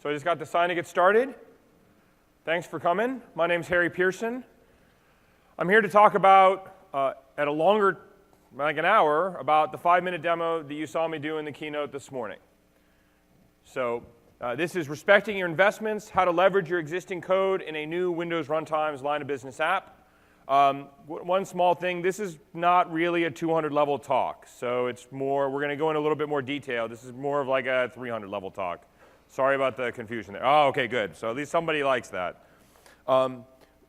So I just got the sign to get started. Thanks for coming. My name's Harry Pearson. I'm here to talk about, at a longer, like an hour, about the 5-minute demo that you saw me do in the keynote this morning. So this is respecting your investments, how to leverage your existing code in a new Windows Runtime's line of business app. One small thing, this is not really a 200-level talk. So it's more, we're going to go into a little bit more detail. This is more of like a 300-level talk. Sorry about the confusion there. Oh, okay, good. So at least somebody likes that.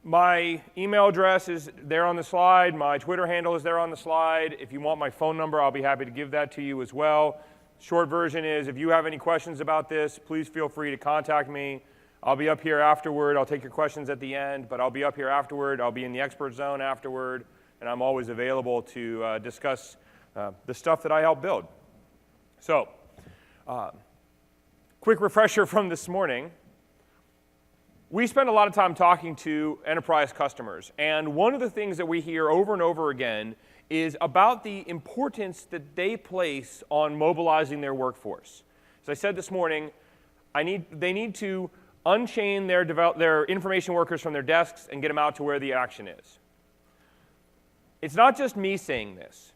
My email address is there on the slide. My Twitter handle is there on the slide. If you want my phone number, I'll be happy to give that to you as well. Short version is, if you have any questions about this, please feel free to contact me. I'll be up here afterward. I'll take your questions at the end, but I'll be up here afterward. I'll be in the expert zone afterward, and I'm always available to discuss the stuff that I help build. So, quick refresher from this morning. We spend a lot of time talking to enterprise customers, and one of the things that we hear over and over again is about the importance that they place on mobilizing their workforce. As I said this morning, they need to unchain their information workers from their desks and get them out to where the action is. It's not just me saying this.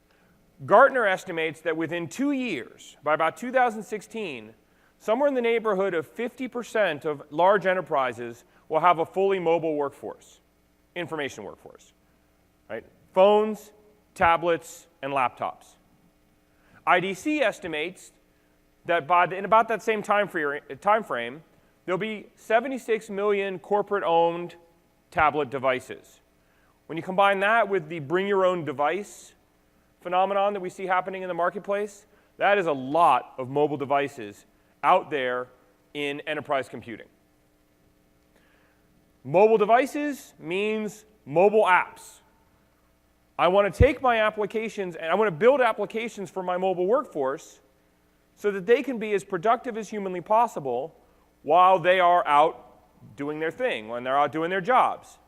Gartner estimates that within 2 years, by about 2016, somewhere in the neighborhood of 50% of large enterprises will have a fully mobile workforce, information workforce, right? Phones, tablets, and laptops. IDC estimates that in about that same time frame, there'll be 76 million corporate-owned tablet devices. When you combine that with the bring-your-own-device phenomenon that we see happening in the marketplace, that is a lot of mobile devices out there in enterprise computing. Mobile devices means mobile apps. I want to take my applications and I want to build applications for my mobile workforce so that they can be as productive as humanly possible while they are out doing their thing, when they're out doing their jobs.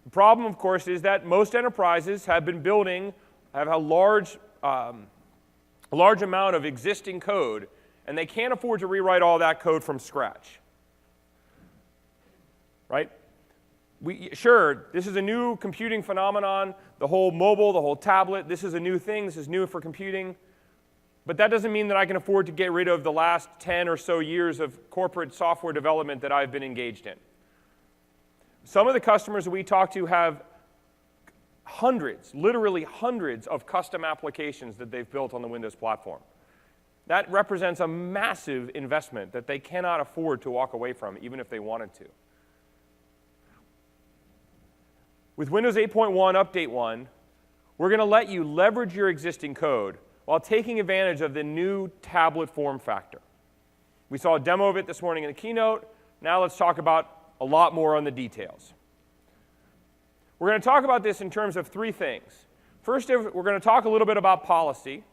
The problem, of course, is that most enterprises have a large amount of existing code, and they can't afford to rewrite all that code from scratch. Right? Sure, this is a new computing phenomenon. The whole mobile, the whole tablet, this is a new thing. This is new for computing. But that doesn't mean that I can afford to get rid of the last 10 or so years of corporate software development that I've been engaged in. Some of the customers that we talk to have hundreds, literally hundreds of custom applications that they've built on the Windows platform. That represents a massive investment that they cannot afford to walk away from, even if they wanted to. With Windows 8.1 Update 1, we're going to let you leverage your existing code while taking advantage of the new tablet form factor. We saw a demo of it this morning in the keynote. Now let's talk about a lot more on the details. We're going to talk about this in terms of three things. First, we're going to talk a little bit about policy.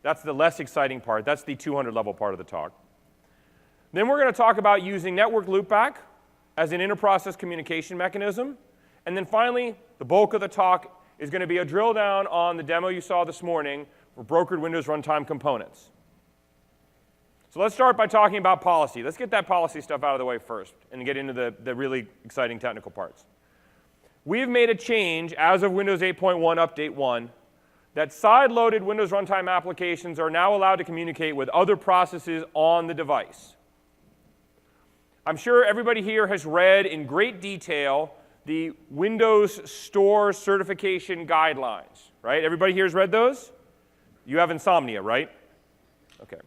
That's the less exciting part. That's the 200-level part of the talk. Then we're going to talk about using network loopback as an inter-process communication mechanism. And then finally, the bulk of the talk is going to be a drill down on the demo you saw this morning for brokered Windows Runtime components. So let's start by talking about policy. Let's get that policy stuff out of the way first and get into the really exciting technical parts. We've made a change as of Windows 8.1 Update 1 that side-loaded Windows Runtime applications are now allowed to communicate with other processes on the device. I'm sure everybody here has read in great detail the Windows Store certification guidelines, right? Everybody here has read those? You have insomnia, right? Okay.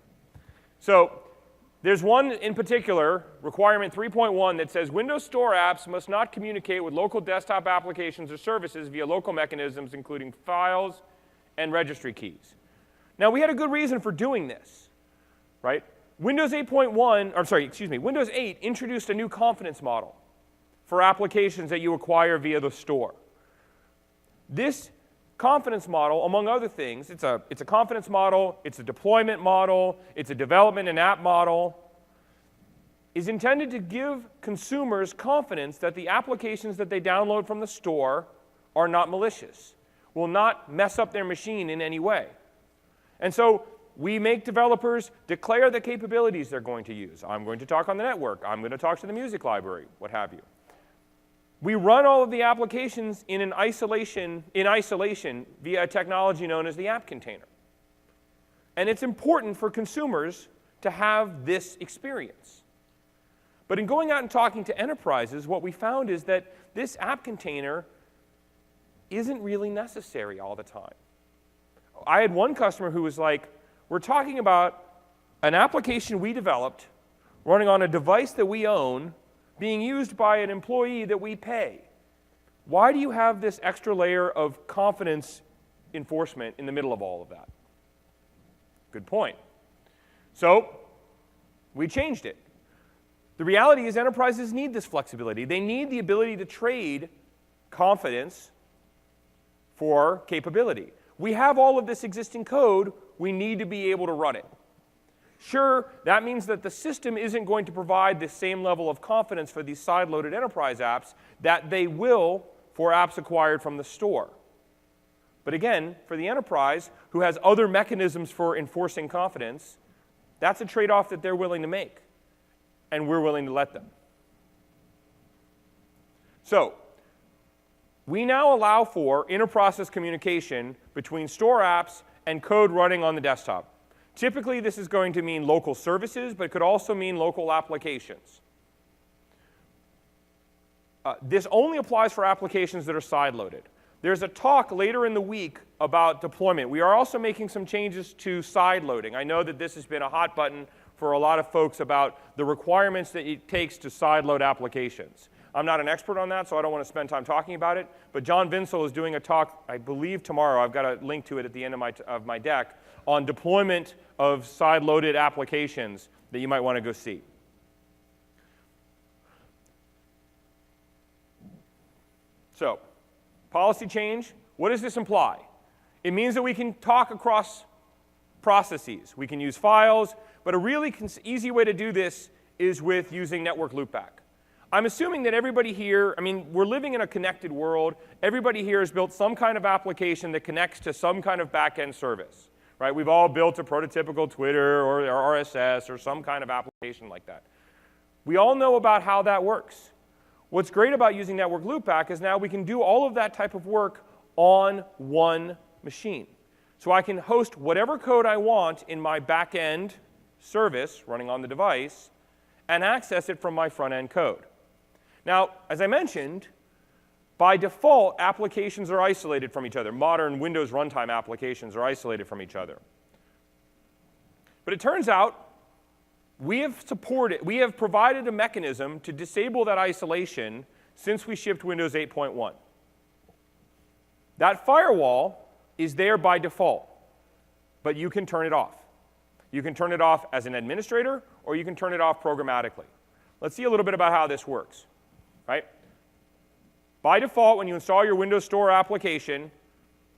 So there's one in particular, requirement 3.1, that says Windows Store apps must not communicate with local desktop applications or services via local mechanisms, including files and registry keys. Now, we had a good reason for doing this, right? Windows 8 introduced a new confidence model for applications that you acquire via the store. This confidence model, among other things, it's a confidence model, it's a deployment model, it's a development and app model, is intended to give consumers confidence that the applications that they download from the store are not malicious, will not mess up their machine in any way. And so we make developers declare the capabilities they're going to use. I'm going to talk on the network. I'm going to talk to the music library, what have you. We run all of the applications in isolation via a technology known as the app container. And it's important for consumers to have this experience. But in going out and talking to enterprises, what we found is that this app container isn't really necessary all the time. I had one customer who was like, we're talking about an application we developed running on a device that we own being used by an employee that we pay. Why do you have this extra layer of confidence enforcement in the middle of all of that? Good point. So we changed it. The reality is enterprises need this flexibility. They need the ability to trade confidence for capability. We have all of this existing code. We need to be able to run it. Sure, that means that the system isn't going to provide the same level of confidence for these side-loaded enterprise apps that they will for apps acquired from the store. But again, for the enterprise who has other mechanisms for enforcing confidence, that's a trade-off that they're willing to make, and we're willing to let them. So we now allow for inter-process communication between store apps and code running on the desktop. Typically, this is going to mean local services, but it could also mean local applications. This only applies for applications that are side-loaded. There's a talk later in the week about deployment. We are also making some changes to side-loading. I know that this has been a hot button for a lot of folks about the requirements that it takes to side-load applications. I'm not an expert on that, so I don't want to spend time talking about it. But John Vinsel is doing a talk, I believe tomorrow. I've got a link to it at the end of my deck, on deployment of side-loaded applications that you might want to go see. So, policy change, what does this imply? It means that we can talk across processes. We can use files, but a really easy way to do this is with using network loopback. I'm assuming that everybody here, we're living in a connected world. Everybody here has built some kind of application that connects to some kind of back-end service. Right? We've all built a prototypical Twitter or RSS or some kind of application like that. We all know about how that works. What's great about using network loopback is now we can do all of that type of work on one machine. So I can host whatever code I want in my back-end service running on the device and access it from my front-end code. Now, as I mentioned, by default, applications are isolated from each other. Modern Windows runtime applications are isolated from each other. But it turns out we have provided a mechanism to disable that isolation since we shipped Windows 8.1. That firewall is there by default, but you can turn it off. You can turn it off as an administrator, or you can turn it off programmatically. Let's see a little bit about how this works. Right? By default, when you install your Windows Store application,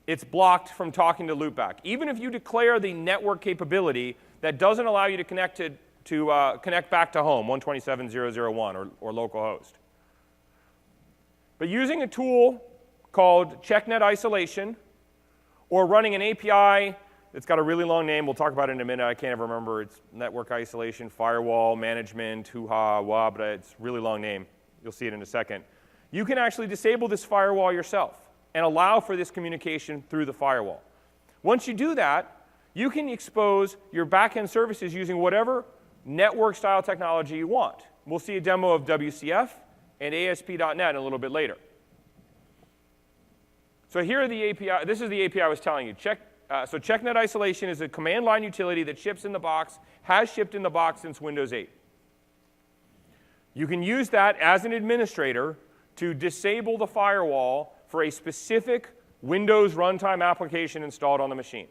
it's blocked from talking to loopback. Even if you declare the network capability that doesn't allow you to connect back to home, 127.0.0.1 or localhost. But using a tool called CheckNet Isolation or running an API that's got a really long name, we'll talk about it in a minute, I can't ever remember, it's network isolation, firewall, management, hoo-ha, wah, but it's a really long name. You'll see it in a second. You can actually disable this firewall yourself and allow for this communication through the firewall. Once you do that, you can expose your back-end services using whatever network-style technology you want. We'll see a demo of WCF and ASP.NET a little bit later. So here are the API. This is the API I was telling you. So CheckNet Isolation is a command line utility that ships in the box, has shipped in the box since Windows 8. You can use that as an administrator to disable the firewall for a specific Windows runtime application installed on the machine.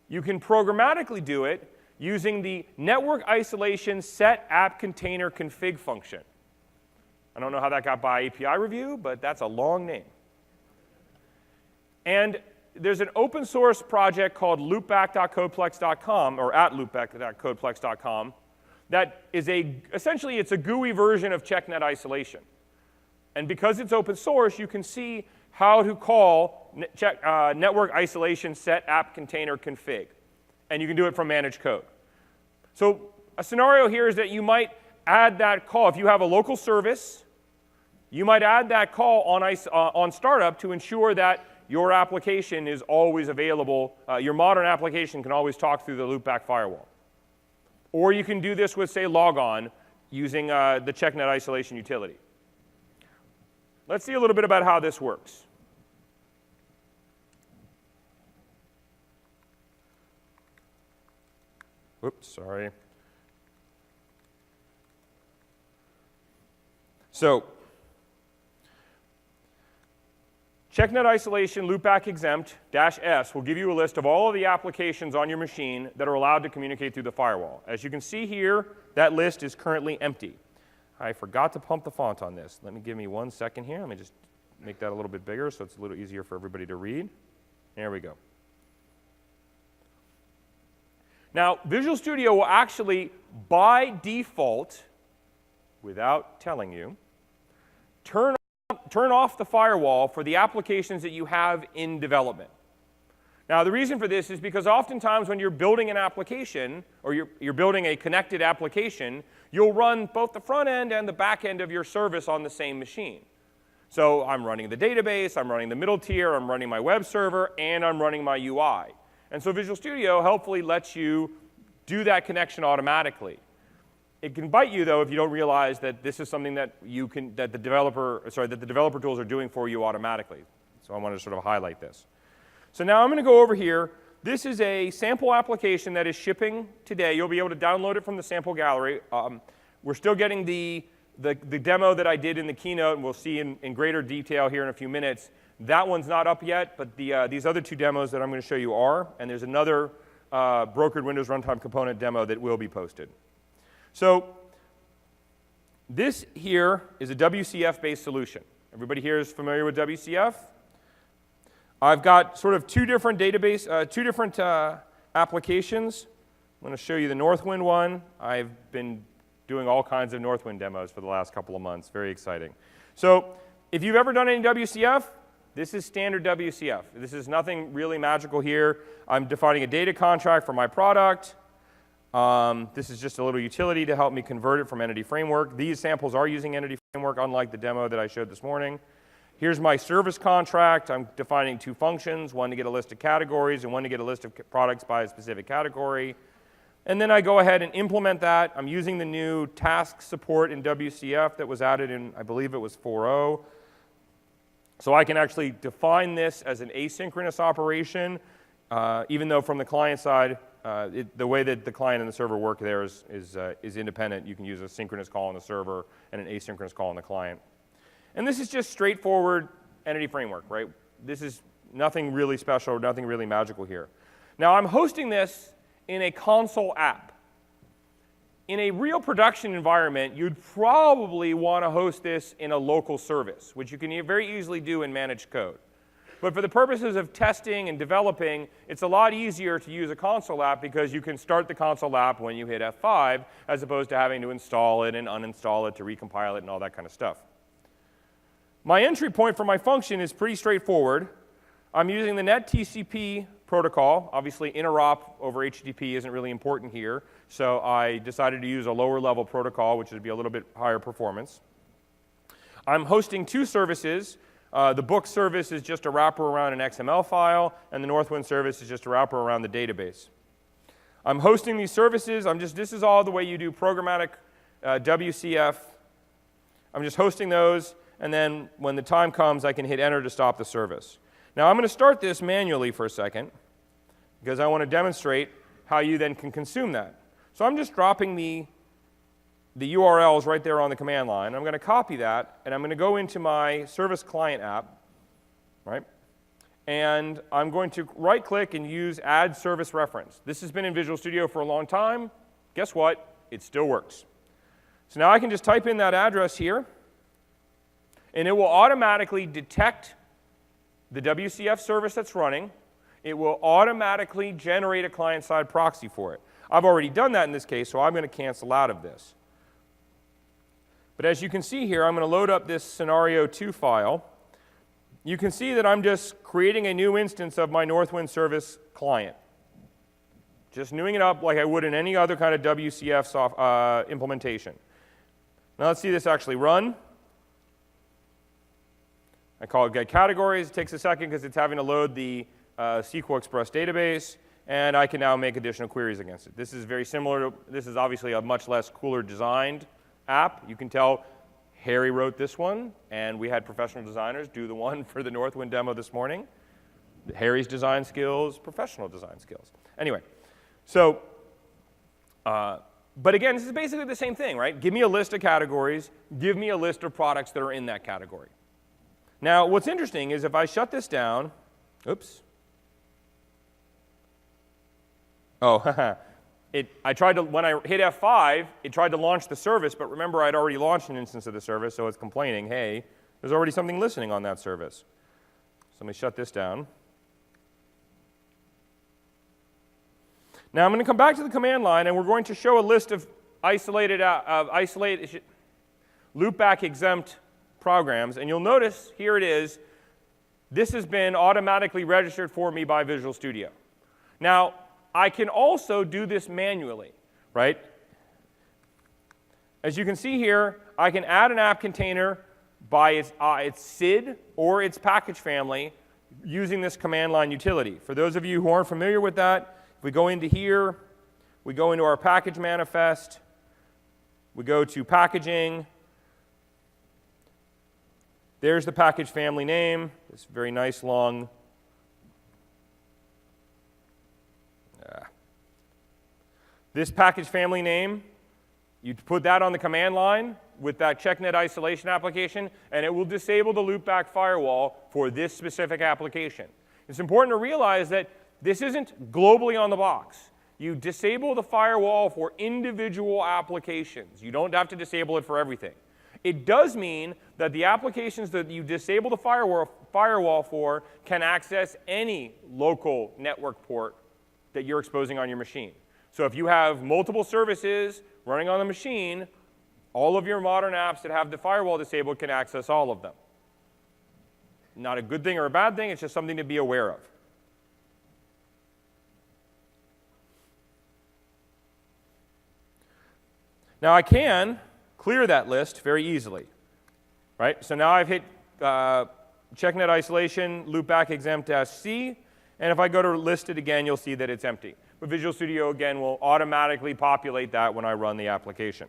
You can programmatically do it using the network isolation set app container config function. I don't know how that got by API review, but that's a long name. And there's an open source project called loopback.codeplex.com, or at loopback.codeplex.com, that is essentially it's a GUI version of CheckNet Isolation. And because it's open source, you can see how to call network isolation set app container config. and you can do it from managed code. So a scenario here is that you might add that call. If you have a local service, you might add that call on startup to ensure that your application is always available. Your modern application can always talk through the loopback firewall. Or you can do this with, say, logon using the CheckNet isolation utility. Let's see a little bit about how this works. Oops, sorry. So, CheckNet isolation loopback exempt -S will give you a list of all of the applications on your machine that are allowed to communicate through the firewall. As you can see here, that list is currently empty. I forgot to pump the font on this. Give me 1 second here. Let me just make that a little bit bigger so it's a little easier for everybody to read. There we go. Now, Visual Studio will actually, by default, without telling you, turn off the firewall for the applications that you have in development. Now, the reason for this is because oftentimes when you're building an application, or you're building a connected application, you'll run both the front end and the back end of your service on the same machine. So I'm running the database, I'm running the middle tier, I'm running my web server, and I'm running my UI. And so Visual Studio helpfully lets you do that connection automatically. It can bite you, though, if you don't realize that this is something that the developer tools are doing for you automatically. So I wanted to sort of highlight this. So now I'm going to go over here. This is a sample application that is shipping today. You'll be able to download it from the sample gallery. We're still getting the demo that I did in the keynote, and we'll see in greater detail here in a few minutes. That one's not up yet, but these other two demos that I'm going to show you are. And there's another brokered Windows Runtime component demo that will be posted. So this here is a WCF-based solution. Everybody here is familiar with WCF? I've got sort of two different applications. I'm going to show you the Northwind one. I've been doing all kinds of Northwind demos for the last couple of months. Very exciting. So if you've ever done any WCF, this is standard WCF. This is nothing really magical here. I'm defining a data contract for my product. This is just a little utility to help me convert it from Entity Framework. These samples are using Entity Framework, unlike the demo that I showed this morning. Here's my service contract. I'm defining two functions, one to get a list of categories and one to get a list of products by a specific category. And then I go ahead and implement that. I'm using the new task support in WCF that was added in, I believe it was 4.0. So I can actually define this as an asynchronous operation, even though from the client side, the way that the client and the server work there is independent. You can use a synchronous call on the server and an asynchronous call on the client. And this is just straightforward Entity Framework, right? This is nothing really special, nothing really magical here. Now I'm hosting this in a console app. In a real production environment, you'd probably want to host this in a local service, which you can very easily do in managed code. But for the purposes of testing and developing, it's a lot easier to use a console app because you can start the console app when you hit F5, as opposed to having to install it and uninstall it to recompile it and all that kind of stuff. My entry point for my function is pretty straightforward. I'm using the NetTCP protocol. Obviously, interop over HTTP isn't really important here, so I decided to use a lower level protocol, which would be a little bit higher performance. I'm hosting two services. The book service is just a wrapper around an XML file, and the Northwind service is just a wrapper around the database. I'm hosting these services. This is all the way you do programmatic WCF. I'm just hosting those, and then when the time comes, I can hit enter to stop the service. Now I'm going to start this manually for a second, because I want to demonstrate how you then can consume that. So I'm just dropping the URLs right there on the command line. I'm going to copy that, and I'm going to go into my service client app, right? And I'm going to right-click and use Add Service Reference. This has been in Visual Studio for a long time. Guess what? It still works. So now I can just type in that address here, and it will automatically detect the WCF service that's running. It will automatically generate a client-side proxy for it. I've already done that in this case, so I'm going to cancel out of this. But as you can see here, I'm going to load up this scenario 2 file. You can see that I'm just creating a new instance of my Northwind service client. just newing it up like I would in any other kind of WCF implementation. Now let's see this actually run. I call it get categories. It takes a second because it's having to load the SQL Express database, and I can now make additional queries against it. This is very similar to, this is obviously a much less cooler designed app. You can tell Harry wrote this one, and we had professional designers do the one for the Northwind demo this morning. Harry's design skills, professional design skills. Anyway, so, but again, this is basically the same thing, right? Give me a list of categories, give me a list of products that are in that category. Now, what's interesting is if I shut this down, oops. Oh, I tried to, when I hit F5, it tried to launch the service, but remember I'd already launched an instance of the service, so it's complaining, hey, there's already something listening on that service. So let me shut this down. Now I'm going to come back to the command line, and we're going to show a list of isolated loopback exempt programs, and you'll notice here it is. This has been automatically registered for me by Visual Studio. Now, I can also do this manually, right? As you can see here, I can add an app container by its SID or its package family using this command line utility. For those of you who aren't familiar with that, if we go into here, we go into our package manifest, we go to packaging. There's the package family name, this very nice long. This package family name, you put that on the command line with that CheckNet isolation application, and it will disable the loopback firewall for this specific application. It's important to realize that this isn't globally on the box. You disable the firewall for individual applications. You don't have to disable it for everything. It does mean that the applications that you disable the firewall for can access any local network port that you're exposing on your machine. So if you have multiple services running on the machine, all of your modern apps that have the firewall disabled can access all of them. Not a good thing or a bad thing, it's just something to be aware of. Now I can clear that list very easily, right? So now I've hit CheckNet isolation, loopback exempt -C, and if I go to list it again, you'll see that it's empty. But Visual Studio, again, will automatically populate that when I run the application.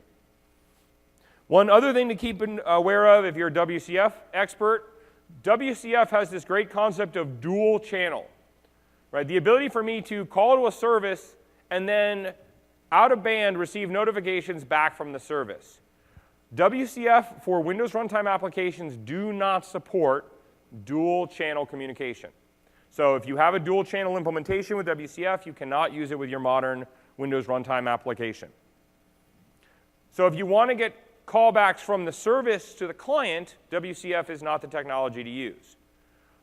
One other thing to keep aware of if you're a WCF expert, WCF has this great concept of dual channel, right? The ability for me to call to a service and then out of band receive notifications back from the service. WCF for Windows Runtime applications do not support dual channel communication. So if you have a dual channel implementation with WCF, you cannot use it with your modern Windows Runtime application. So if you want to get callbacks from the service to the client, WCF is not the technology to use.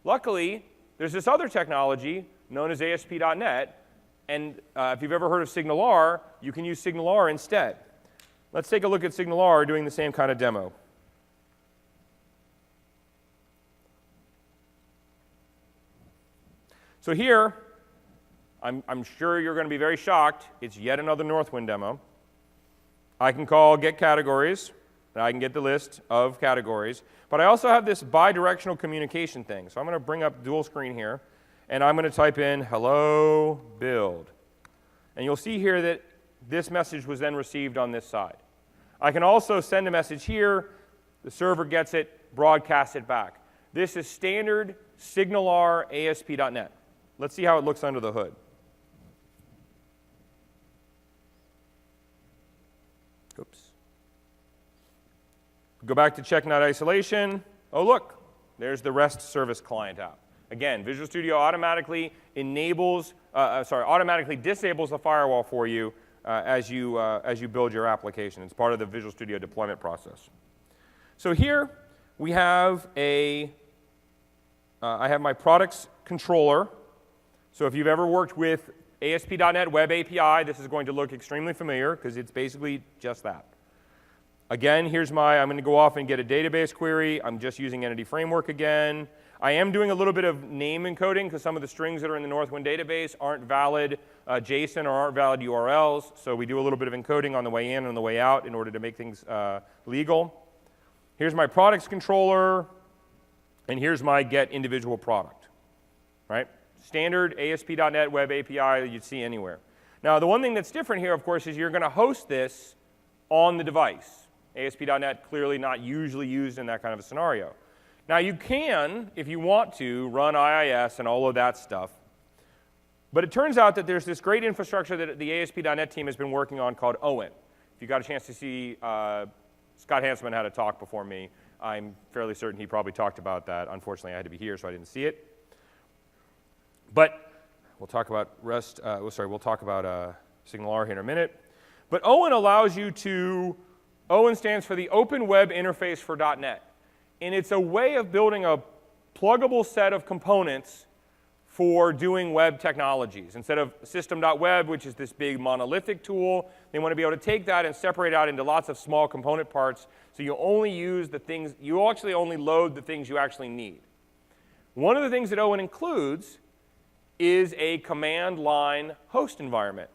Luckily, there's this other technology known as ASP.NET, and if you've ever heard of SignalR, you can use SignalR instead. Let's take a look at SignalR doing the same kind of demo. So here, I'm sure you're going to be very shocked. It's yet another Northwind demo. I can call get categories, and I can get the list of categories. But I also have this bidirectional communication thing. So I'm going to bring up dual screen here, and I'm going to type in hello build. And you'll see here that this message was then received on this side. I can also send a message here. The server gets it, broadcasts it back. This is standard SignalR ASP.NET. Let's see how it looks under the hood. Oops. Go back to CheckNet isolation. Oh, look, there's the REST service client app. Again, Visual Studio automatically automatically disables the firewall for you as you build your application. It's part of the Visual Studio deployment process. So here we have I have my products controller. So if you've ever worked with ASP.NET Web API, this is going to look extremely familiar because it's basically just that. Again, I'm going to go off and get a database query. I'm just using Entity Framework again. I am doing a little bit of name encoding because some of the strings that are in the Northwind database aren't valid JSON or aren't valid URLs, so we do a little bit of encoding on the way in and on the way out in order to make things legal. Here's my products controller, and here's my get individual product, right? Standard ASP.NET Web API that you'd see anywhere. Now, the one thing that's different here, of course, is you're going to host this on the device. ASP.NET clearly not usually used in that kind of a scenario. Now, you can, if you want to, run IIS and all of that stuff. But it turns out that there's this great infrastructure that the ASP.NET team has been working on called Owen. If you got a chance to see, Scott Hanselman had a talk before me. I'm fairly certain he probably talked about that. Unfortunately, I had to be here, so I didn't see it. But we'll talk about REST. We'll talk about SignalR here in a minute. But Owen allows you to. Owen stands for the Open Web Interface for .NET. And it's a way of building a pluggable set of components for doing web technologies. Instead of system.web, which is this big monolithic tool, they want to be able to take that and separate out into lots of small component parts, so you only use the things, you actually only load the things you actually need. One of the things that Owen includes is a command line host environment.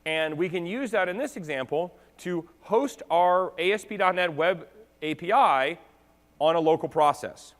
And we can use that in this example to host our ASP.NET Web API on a local process.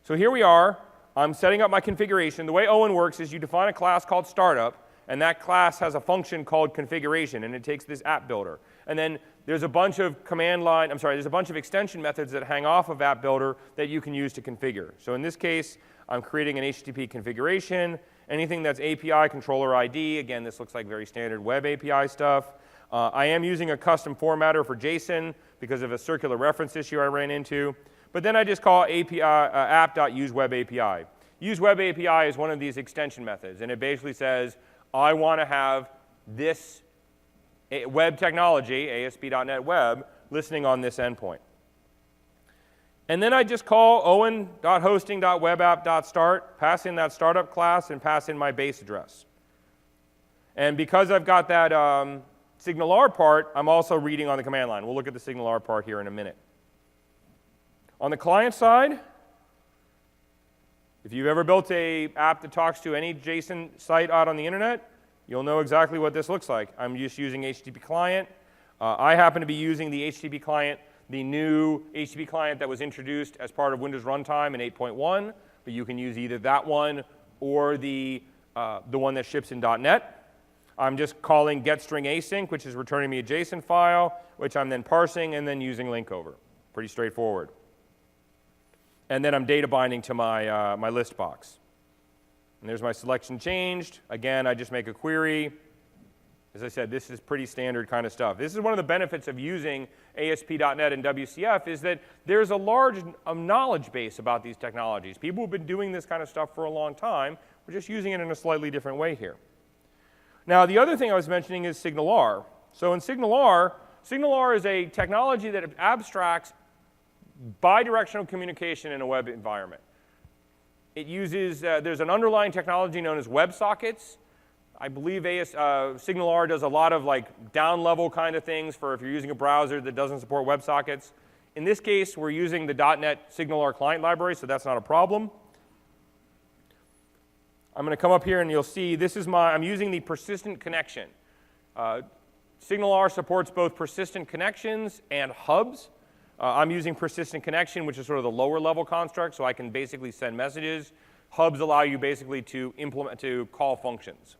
So here we are. I'm setting up my configuration. The way Owen works is you define a class called startup, and that class has a function called configuration, and it takes this app builder. And then there's a bunch of there's a bunch of extension methods that hang off of app builder that you can use to configure. So in this case, I'm creating an HTTP configuration. Anything that's API controller ID, again, this looks like very standard web API stuff. I am using a custom formatter for JSON because of a circular reference issue I ran into. But then I just call app.useWebAPI. UseWebAPI is one of these extension methods, and it basically says, I want to have this web technology, ASP.NET Web, listening on this endpoint. And then I just call owen.hosting.webapp.start, pass in that startup class, and pass in my base address. And because I've got that SignalR part, I'm also reading on the command line. We'll look at the SignalR part here in a minute. On the client side, if you've ever built an app that talks to any JSON site out on the internet, you'll know exactly what this looks like. I'm just using HTTP client. I happen to be using the HTTP client, the new HTTP client that was introduced as part of Windows Runtime in 8.1, but you can use either that one or the one that ships in .NET. I'm just calling getStringAsync, which is returning me a JSON file, which I'm then parsing and then using linkover. Pretty straightforward. And then I'm data binding to my, my list box. And there's my selection changed. Again, I just make a query. As I said, this is pretty standard kind of stuff. This is one of the benefits of using ASP.NET and WCF is that there's a large knowledge base about these technologies. People have been doing this kind of stuff for a long time. We're just using it in a slightly different way here. Now, the other thing I was mentioning is SignalR. So in SignalR is a technology that abstracts bidirectional communication in a web environment. It uses, there's an underlying technology known as WebSockets. I believe SignalR does a lot of like down-level kind of things for if you're using a browser that doesn't support WebSockets. In this case, we're using the .NET SignalR client library, so that's not a problem. I'm going to come up here and you'll see this is I'm using the persistent connection. SignalR supports both persistent connections and hubs. I'm using persistent connection, which is sort of the lower level construct, so I can basically send messages. Hubs allow you basically to call functions.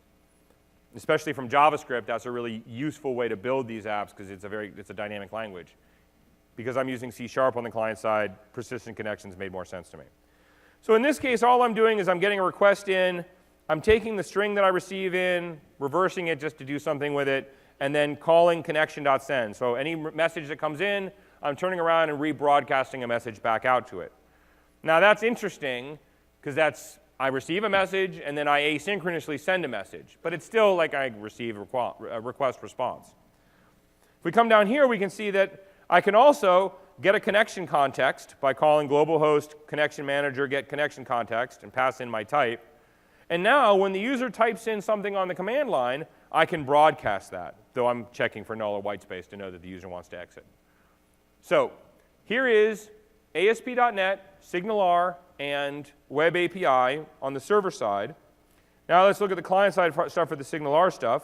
Especially from JavaScript, that's a really useful way to build these apps because it's a dynamic language. Because I'm using C# on the client side, persistent connections made more sense to me. So in this case, all I'm doing is I'm getting a request in, I'm taking the string that I receive in, reversing it just to do something with it, and then calling connection.send. So any message that comes in, I'm turning around and rebroadcasting a message back out to it. Now that's interesting because I receive a message and then I asynchronously send a message, but it's still like I receive a request response. If we come down here, we can see that I can also get a connection context by calling global host connection manager get connection context and pass in my type. And now when the user types in something on the command line, I can broadcast that, though I'm checking for null or white space to know that the user wants to exit. So here is ASP.NET, SignalR, and Web API on the server side. Now let's look at the client-side stuff for the SignalR stuff.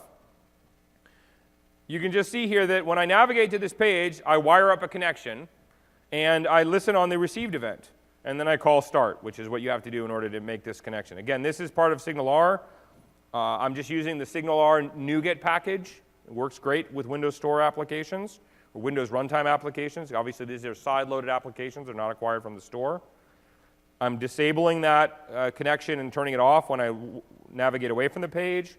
You can just see here that when I navigate to this page, I wire up a connection, and I listen on the received event. And then I call start, which is what you have to do in order to make this connection. Again, this is part of SignalR. I'm just using the SignalR NuGet package. It works great with Windows Store applications or Windows Runtime applications. Obviously, these are side-loaded applications. They're not acquired from the store. I'm disabling that connection and turning it off when I navigate away from the page.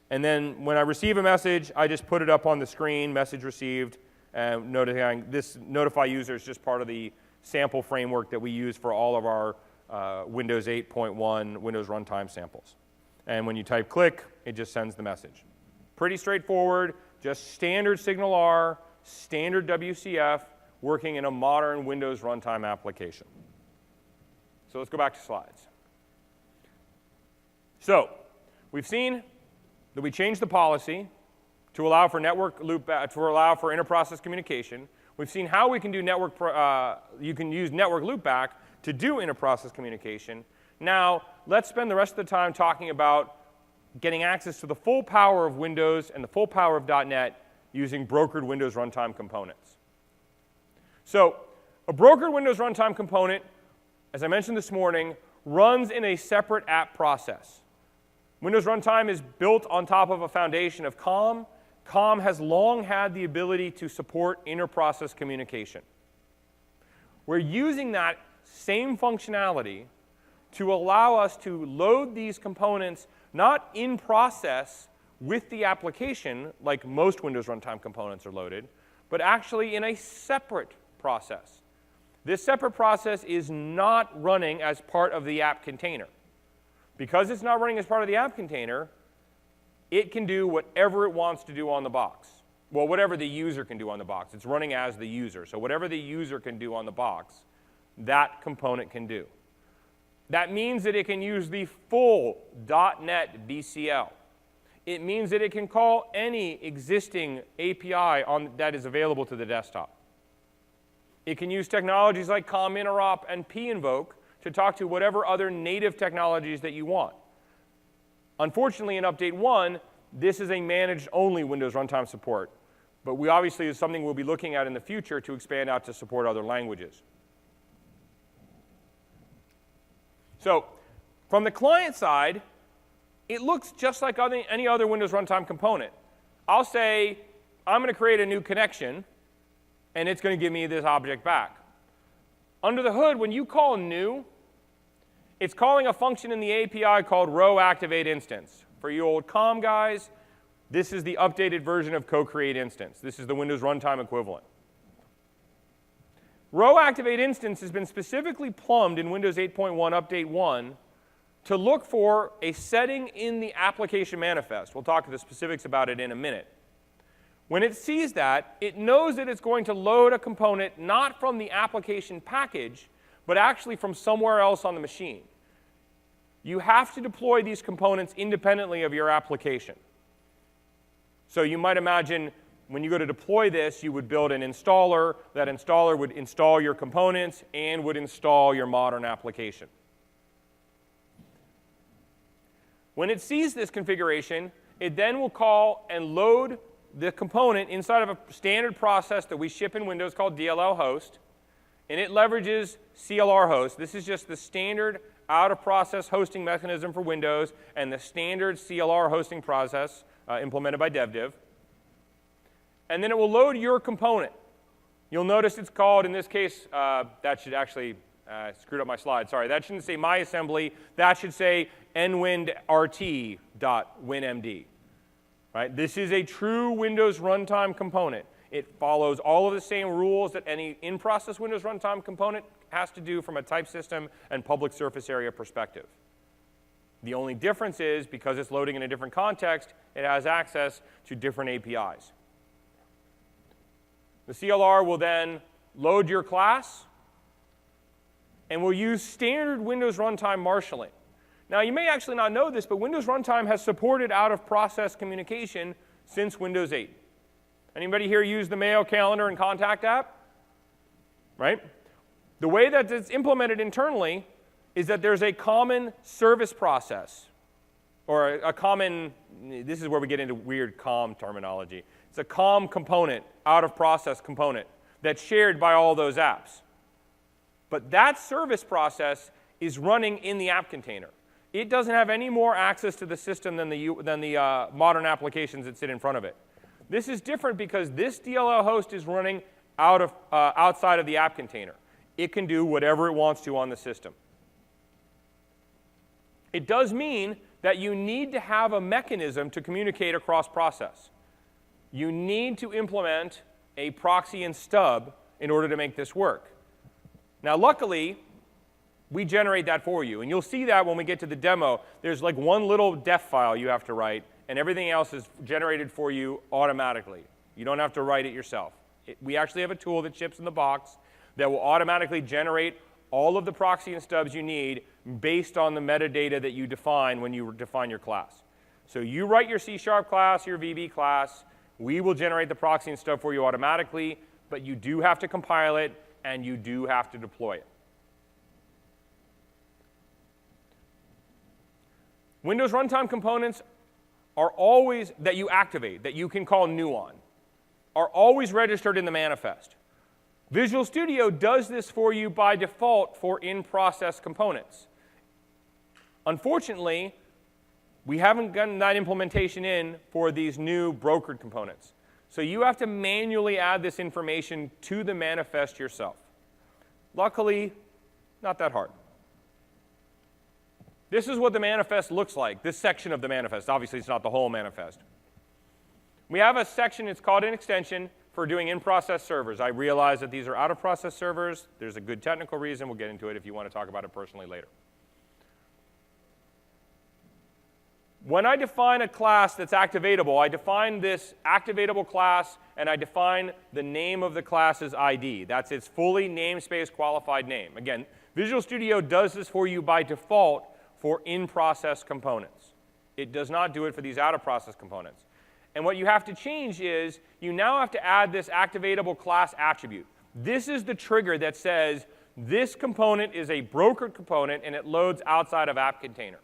And then when I receive a message, I just put it up on the screen, message received, and notify user is just part of the sample framework that we use for all of our Windows 8.1 Windows Runtime samples. And when you type click, it just sends the message. Pretty straightforward, just standard SignalR, standard WCF, working in a modern Windows Runtime application. So let's go back to slides. So we've seen that we changed the policy to allow for network loopback, to allow for inter-process communication. We've seen how we can do you can use network loopback to do inter-process communication. Now, let's spend the rest of the time talking about getting access to the full power of Windows and the full power of .NET using brokered Windows Runtime components. So, a brokered Windows Runtime component, as I mentioned this morning, runs in a separate app process. Windows Runtime is built on top of a foundation of COM. COM has long had the ability to support inter-process communication. We're using that same functionality to allow us to load these components not in process with the application, like most Windows Runtime components are loaded, but actually in a separate process. This separate process is not running as part of the app container. Because it's not running as part of the app container, it can do whatever it wants to do on the box. Well, whatever the user can do on the box. It's running as the user. So whatever the user can do on the box, that component can do. That means that it can use the full .NET BCL. It means that it can call any existing API that is available to the desktop. It can use technologies like COM-interop and pinvoke to talk to whatever other native technologies that you want. Unfortunately, in Update 1, this is a managed-only Windows Runtime support. But we obviously is something we'll be looking at in the future to expand out to support other languages. So from the client side, it looks just like any other Windows Runtime component. I'll say, I'm going to create a new connection, and it's going to give me this object back. Under the hood, when you call new, it's calling a function in the API called rowActivateInstance. For you old COM guys, this is the updated version of co-createInstance. This is the Windows Runtime equivalent. rowActivateInstance has been specifically plumbed in Windows 8.1 Update 1 to look for a setting in the application manifest. We'll talk to the specifics about it in a minute. When it sees that, it knows that it's going to load a component not from the application package, but actually from somewhere else on the machine. You have to deploy these components independently of your application. So you might imagine when you go to deploy this, you would build an installer. That installer would install your components and would install your modern application. When it sees this configuration, it then will call and load the component inside of a standard process that we ship in Windows called DLL host, and it leverages CLR host. This is just the standard out-of-process hosting mechanism for Windows and the standard CLR hosting process implemented by DevDiv. And then it will load your component. You'll notice it's called, in this case, that should actually, screwed up my slide, sorry. That shouldn't say MyAssembly. That should say nwindrt.winmd. Right? This is a true Windows Runtime component. It follows all of the same rules that any in-process Windows Runtime component has to do from a type system and public surface area perspective. The only difference is, because it's loading in a different context, it has access to different APIs. The CLR will then load your class and will use standard Windows Runtime marshalling. Now, you may actually not know this, but Windows Runtime has supported out-of-process communication since Windows 8. Anybody here use the Mail, Calendar, and Contact app? Right? The way that it's implemented internally is that there's a common service process, or a common, this is where we get into weird COM terminology. It's a COM component, out-of-process component, that's shared by all those apps. But that service process is running in the app container. It doesn't have any more access to the system than the modern applications that sit in front of it. This is different because this DLL host is running outside of the app container. It can do whatever it wants to on the system. It does mean that you need to have a mechanism to communicate across process. You need to implement a proxy and stub in order to make this work. Now, luckily, we generate that for you. And you'll see that when we get to the demo. There's like one little def file you have to write, and everything else is generated for you automatically. You don't have to write it yourself. We actually have a tool that ships in the box that will automatically generate all of the proxy and stubs you need based on the metadata that you define when you define your class. So you write your C# class, your VB class. We will generate the proxy and stub for you automatically, but you do have to compile it, and you do have to deploy it. Windows runtime components are always, that you activate, that you can call new on, are always registered in the manifest. Visual Studio does this for you by default for in-process components. Unfortunately, we haven't gotten that implementation in for these new brokered components. So you have to manually add this information to the manifest yourself. Luckily, not that hard. This is what the manifest looks like, this section of the manifest. Obviously, it's not the whole manifest. We have a section, it's called an extension, for doing in-process servers. I realize that these are out-of-process servers. There's a good technical reason. We'll get into it if you want to talk about it personally later. When I define a class that's activatable, I define this activatable class, and I define the name of the class's ID. That's its fully namespace qualified name. Again, Visual Studio does this for you by default for in-process components. It does not do it for these out-of-process components. And what you have to change is you now have to add this activatable class attribute. This is the trigger that says this component is a brokered component, and it loads outside of app container.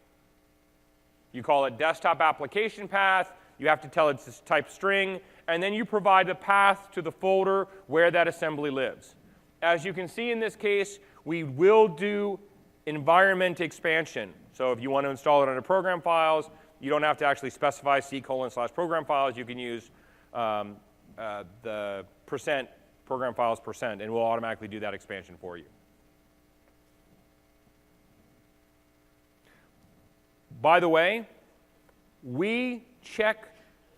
You call it desktop application path. You have to tell it this type string, and then you provide a path to the folder where that assembly lives. As you can see in this case, we will do environment expansion. So if you want to install it under program files, you don't have to actually specify C:/program files. You can use the percent program files percent, and we'll automatically do that expansion for you. By the way, we check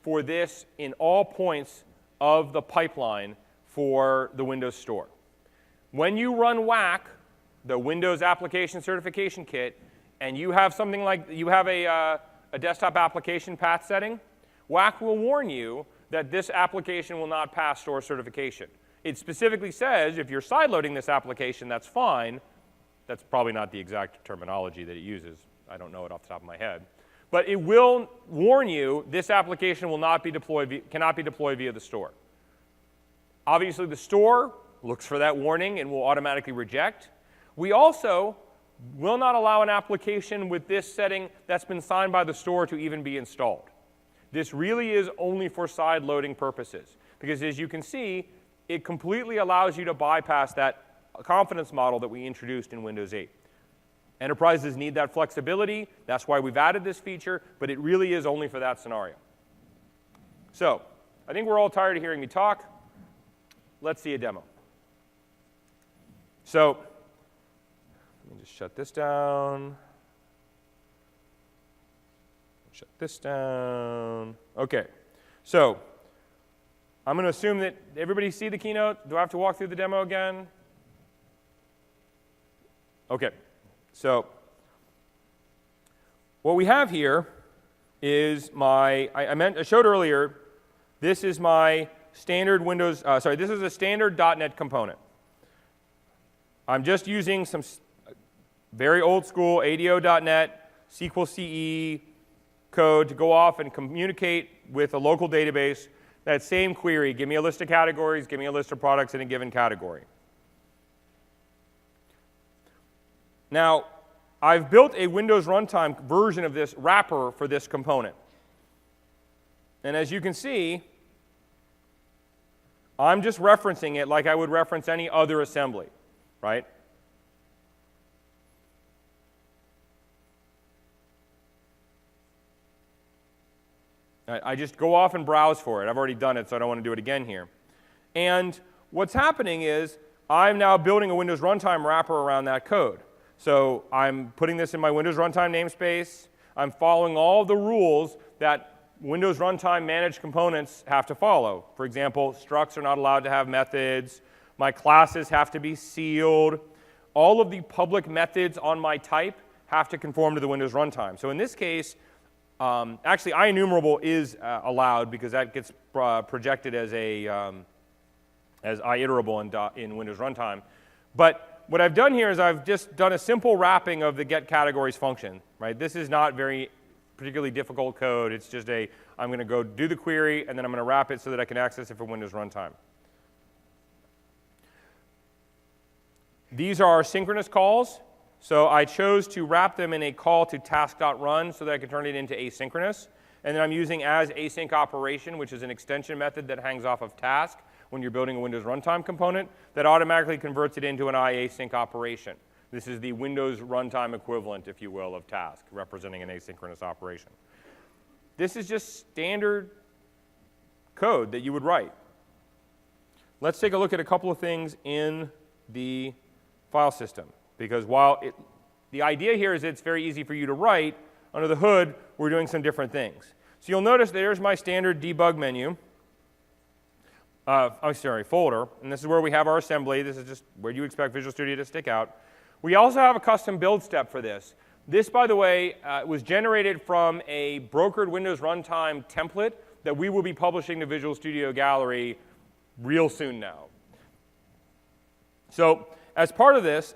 for this in all points of the pipeline for the Windows Store. When you run WAC, the Windows Application Certification Kit, and you have something like, you have a desktop application path setting, WAC will warn you that this application will not pass store certification. It specifically says if you're sideloading this application, that's fine. That's probably not the exact terminology that it uses. I don't know it off the top of my head. But it will warn you this application will not be deployed, cannot be deployed via the store. Obviously, the store looks for that warning and will automatically reject. We also will not allow an application with this setting that's been signed by the store to even be installed. This really is only for side loading purposes, because as you can see, it completely allows you to bypass that confidence model that we introduced in Windows 8. Enterprises need that flexibility. That's why we've added this feature, but it really is only for that scenario. So I think we're all tired of hearing me talk. Let's see a demo. So let me just shut this down. Shut this down. OK. So I'm going to assume that everybody see the keynote. Do I have to walk through the demo again? OK. So what we have here is my, I showed earlier, this is my standard Windows, this is a standard .NET component. I'm just using some very old school ADO.NET, SQL CE code to go off and communicate with a local database. That same query, give me a list of categories, give me a list of products in a given category. Now, I've built a Windows Runtime version of this wrapper for this component. And as you can see, I'm just referencing it like I would reference any other assembly, right? I just go off and browse for it. I've already done it, so I don't want to do it again here. And what's happening is I'm now building a Windows Runtime wrapper around that code. So I'm putting this in my Windows Runtime namespace. I'm following all the rules that Windows Runtime managed components have to follow. For example, structs are not allowed to have methods. My classes have to be sealed. All of the public methods on my type have to conform to the Windows Runtime. So in this case, actually, IEnumerable is allowed because that gets projected as IIterable in Windows Runtime. But what I've done here is I've just done a simple wrapping of the getCategories function. Right? This is not very particularly difficult code. It's just I'm going to go do the query, and then I'm going to wrap it so that I can access it from Windows Runtime. These are our synchronous calls. So I chose to wrap them in a call to task.run so that I can turn it into asynchronous. And then I'm using as async operation, which is an extension method that hangs off of task when you're building a Windows Runtime component that automatically converts it into an iasync operation. This is the Windows Runtime equivalent, if you will, of task, representing an asynchronous operation. This is just standard code that you would write. Let's take a look at a couple of things in the file system. Because while the idea here is it's very easy for you to write, under the hood, we're doing some different things. So you'll notice there's my standard debug menu, folder, and this is where we have our assembly. This is just where you expect Visual Studio to stick out. We also have a custom build step for this. This, by the way, was generated from a brokered Windows Runtime template that we will be publishing to Visual Studio Gallery real soon now. So as part of this,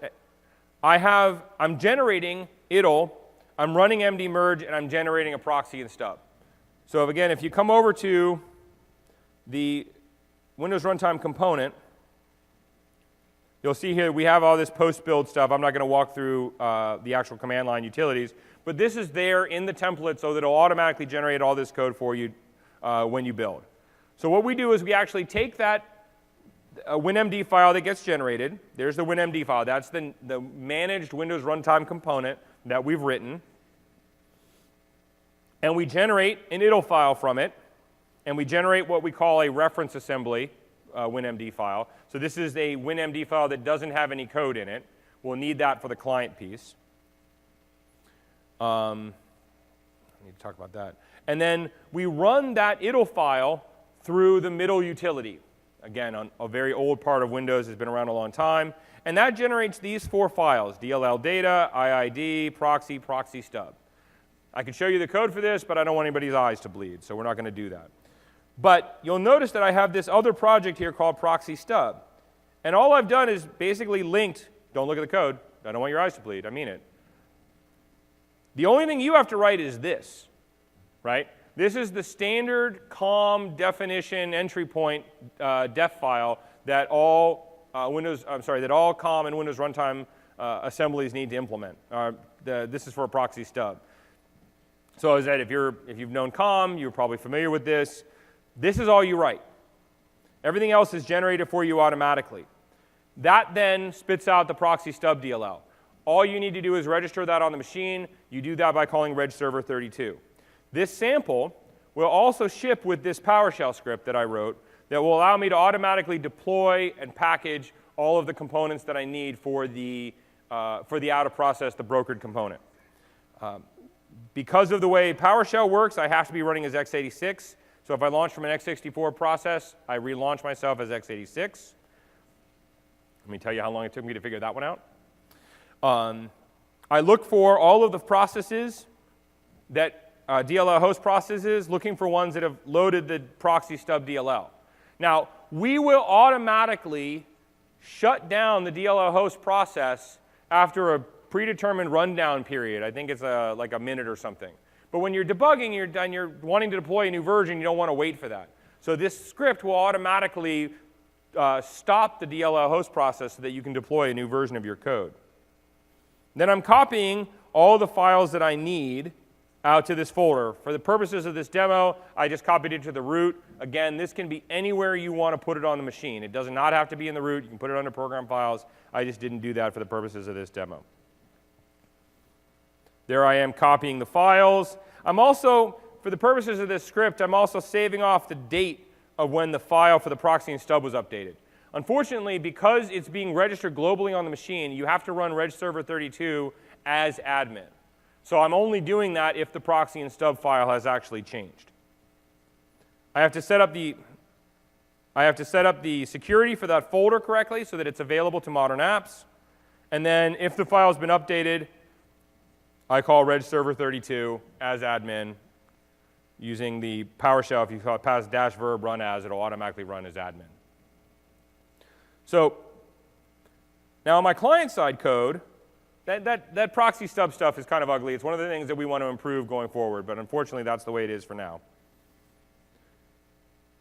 I'm generating idle, I'm running mdmerge, and I'm generating a proxy and stub. So again, if you come over to the Windows Runtime component, you'll see here we have all this post-build stuff. I'm not going to walk through the actual command line utilities, but this is there in the template so that it'll automatically generate all this code for you when you build. So what we do is we actually take that WinMD file that gets generated. There's the WinMD file. That's the managed Windows Runtime component that we've written. And we generate an idle file from it. And we generate what we call a reference assembly WinMD file. So this is a WinMD file that doesn't have any code in it. We'll need that for the client piece. I need to talk about that. And then we run that idle file through the middle utility. Again, on a very old part of Windows, has been around a long time. And that generates these 4 files, DLL data, IID, proxy, proxy stub. I could show you the code for this, but I don't want anybody's eyes to bleed, so we're not going to do that. But you'll notice that I have this other project here called proxy stub. And all I've done is basically linked, don't look at the code, I don't want your eyes to bleed, I mean it. The only thing you have to write is this, right? This is the standard COM definition entry point def file that all that all COM and Windows Runtime assemblies need to implement. This is for a proxy stub. So as I said, if you've known COM, you're probably familiar with this. This is all you write. Everything else is generated for you automatically. That then spits out the proxy stub DLL. All you need to do is register that on the machine. You do that by calling regserver32. This sample will also ship with this PowerShell script that I wrote that will allow me to automatically deploy and package all of the components that I need for the out-of-process, the brokered component. Because of the way PowerShell works, I have to be running as x86. So if I launch from an x64 process, I relaunch myself as x86. Let me tell you how long it took me to figure that one out. I look for all of the processes that DLL host processes, looking for ones that have loaded the proxy stub DLL. Now, we will automatically shut down the DLL host process after a predetermined rundown period. I think it's like a minute or something. But when you're debugging and you're wanting to deploy a new version, you don't want to wait for that. So this script will automatically stop the DLL host process so that you can deploy a new version of your code. Then I'm copying all the files that I need out to this folder. For the purposes of this demo, I just copied it to the root. Again, this can be anywhere you want to put it on the machine. It does not have to be in the root. You can put it under program files. I just didn't do that for the purposes of this demo. There I am copying the files. I'm also, for the purposes of this script, I'm also saving off the date of when the file for the proxy and stub was updated. Unfortunately, because it's being registered globally on the machine, you have to run regserver32 as admin. So I'm only doing that if the proxy and stub file has actually changed. I have to set up the security for that folder correctly so that it's available to modern apps. And then if the file has been updated, I call regserver32 as admin using the PowerShell. If you pass -verb run as, it'll automatically run as admin. So now on my client-side code, that proxy stub stuff is kind of ugly. It's one of the things that we want to improve going forward, but unfortunately that's the way it is for now.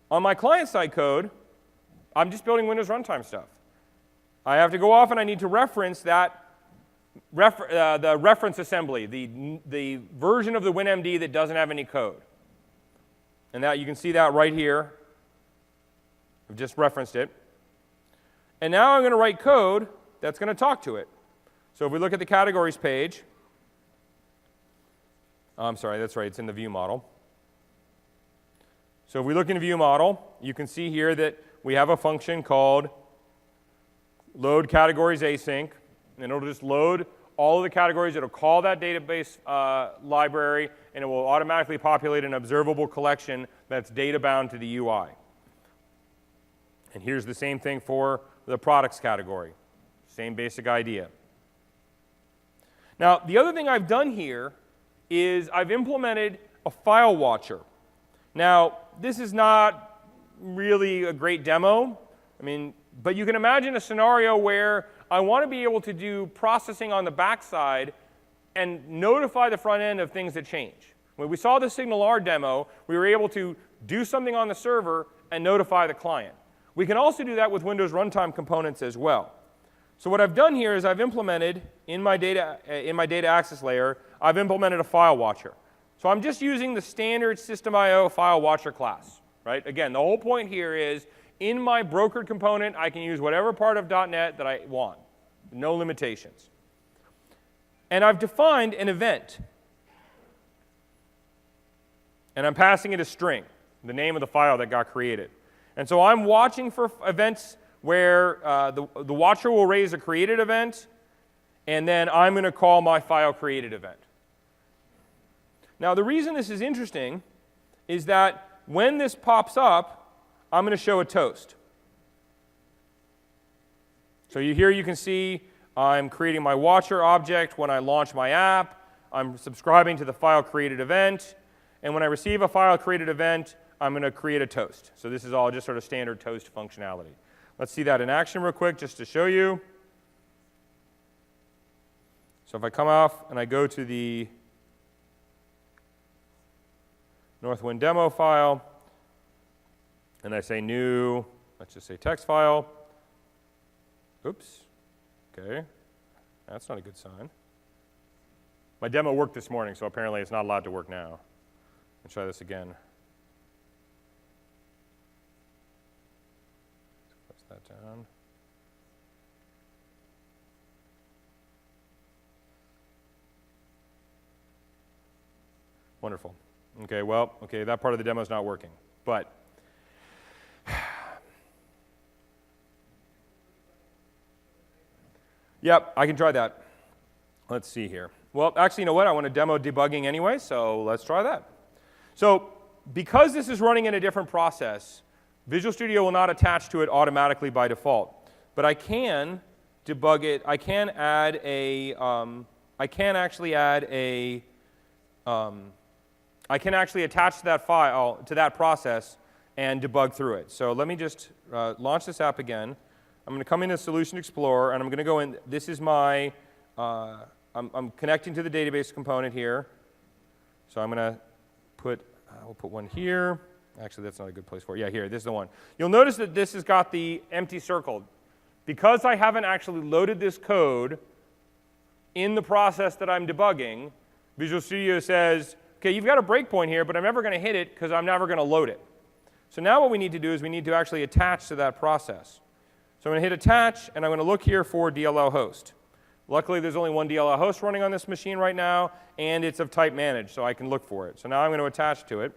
On my client-side code, I'm just building Windows Runtime stuff. I have to go off and I need to reference that the reference assembly, the version of the WinMD that doesn't have any code. And that you can see that right here. I've just referenced it. And now I'm going to write code that's going to talk to it. So if we look at the categories page, I'm sorry, that's right, it's in the view model. So if we look in the view model, you can see here that we have a function called load categories async, and it'll just load all of the categories. It'll call that database library, and it will automatically populate an observable collection that's data bound to the UI. And here's the same thing for the products category. Same basic idea. Now, the other thing I've done here is I've implemented a file watcher. Now, this is not really a great demo, but you can imagine a scenario where I want to be able to do processing on the backside and notify the front end of things that change. When we saw the SignalR demo, we were able to do something on the server and notify the client. We can also do that with Windows Runtime components as well. So what I've done here is I've implemented, in my data access layer, I've implemented a file watcher. So I'm just using the standard System.io file watcher class. Right? Again, the whole point here is, in my brokered component, I can use whatever part of .NET that I want. No limitations. And I've defined an event. And I'm passing it a string, the name of the file that got created. And so I'm watching for events where the watcher will raise a created event, and then I'm going to call my file created event. Now, the reason this is interesting is that when this pops up, I'm going to show a toast. So here you can see I'm creating my watcher object when I launch my app. I'm subscribing to the file created event. And when I receive a file created event, I'm going to create a toast. So this is all just sort of standard toast functionality. Let's see that in action real quick just to show you. So if I come off and I go to the Northwind demo file, and I say new, let's just say text file. Oops. Okay. That's not a good sign. My demo worked this morning, so apparently it's not allowed to work now. Let's try this again. Close that down. Wonderful. Okay, well, that part of the demo is not working. But yep, I can try that. Let's see here. Well, actually, you know what? I want to demo debugging anyway, so let's try that. So because this is running in a different process, Visual Studio will not attach to it automatically by default. But I can debug it. I can add a. I can actually attach that file to that process and debug through it. So let me just launch this app again. I'm going to come into Solution Explorer, and I'm going to go in. This is my. I'm connecting to the database component here. So I'm going to put. We'll put one here. Actually, that's not a good place for it. Yeah, here. This is the one. You'll notice that this has got the empty circle. Because I haven't actually loaded this code, in the process that I'm debugging, Visual Studio says, okay, you've got a breakpoint here, but I'm never going to hit it because I'm never going to load it. So now what we need to do is we need to actually attach to that process. So I'm going to hit attach, and I'm going to look here for DLL host. Luckily, there's only one DLL host running on this machine right now, and it's of type managed, so I can look for it. So now I'm going to attach to it.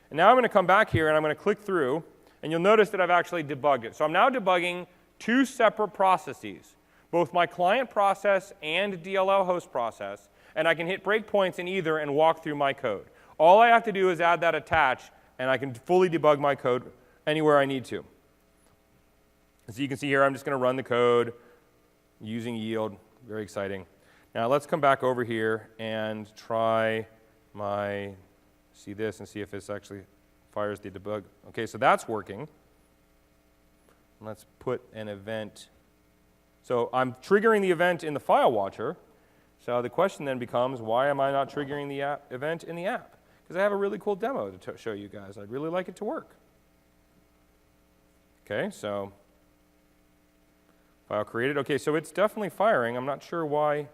And now I'm going to come back here, and I'm going to click through, and you'll notice that I've actually debugged it. So I'm now debugging two separate processes, both my client process and DLL host process, and I can hit breakpoints in either and walk through my code. All I have to do is add that attach, and I can fully debug my code anywhere I need to. So you can see here, I'm just going to run the code using yield. Very exciting. Now let's come back over here and try see this and see if this actually fires the debug. Okay, so that's working. Let's put an event. So I'm triggering the event in the file watcher. So the question then becomes, why am I not triggering the event in the app? Because I have a really cool demo to show you guys. I'd really like it to work. Okay, so file created. Okay, so it's definitely firing. I'm not sure why.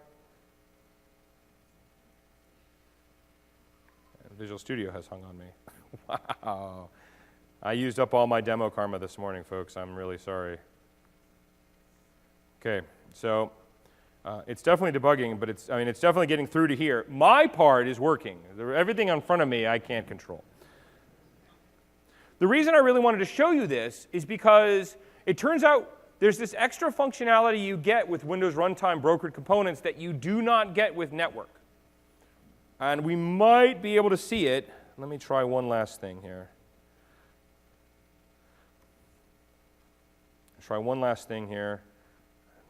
Visual Studio has hung on me. Wow. I used up all my demo karma this morning, folks. I'm really sorry. Okay, so it's definitely debugging, but it's definitely getting through to here. My part is working. Everything in front of me, I can't control. The reason I really wanted to show you this is because it turns out there's this extra functionality you get with Windows Runtime brokered components that you do not get with network. And we might be able to see it. Let me try one last thing here. Try one last thing here.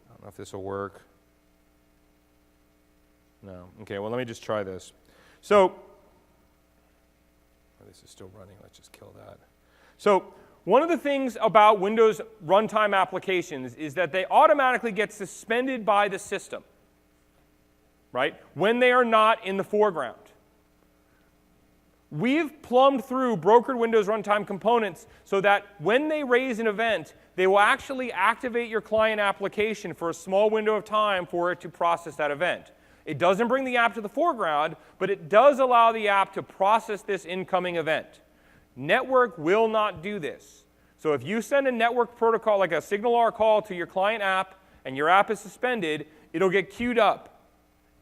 I don't know if this will work. No. Okay, well, let me just try this. So, this is still running. Let's just kill that. So, one of the things about Windows runtime applications is that they automatically get suspended by the system, right, when they are not in the foreground. We've plumbed through brokered Windows runtime components so that when they raise an event, they will actually activate your client application for a small window of time for it to process that event. It doesn't bring the app to the foreground, but it does allow the app to process this incoming event. Network will not do this. So if you send a network protocol, like a SignalR call to your client app, and your app is suspended, it'll get queued up.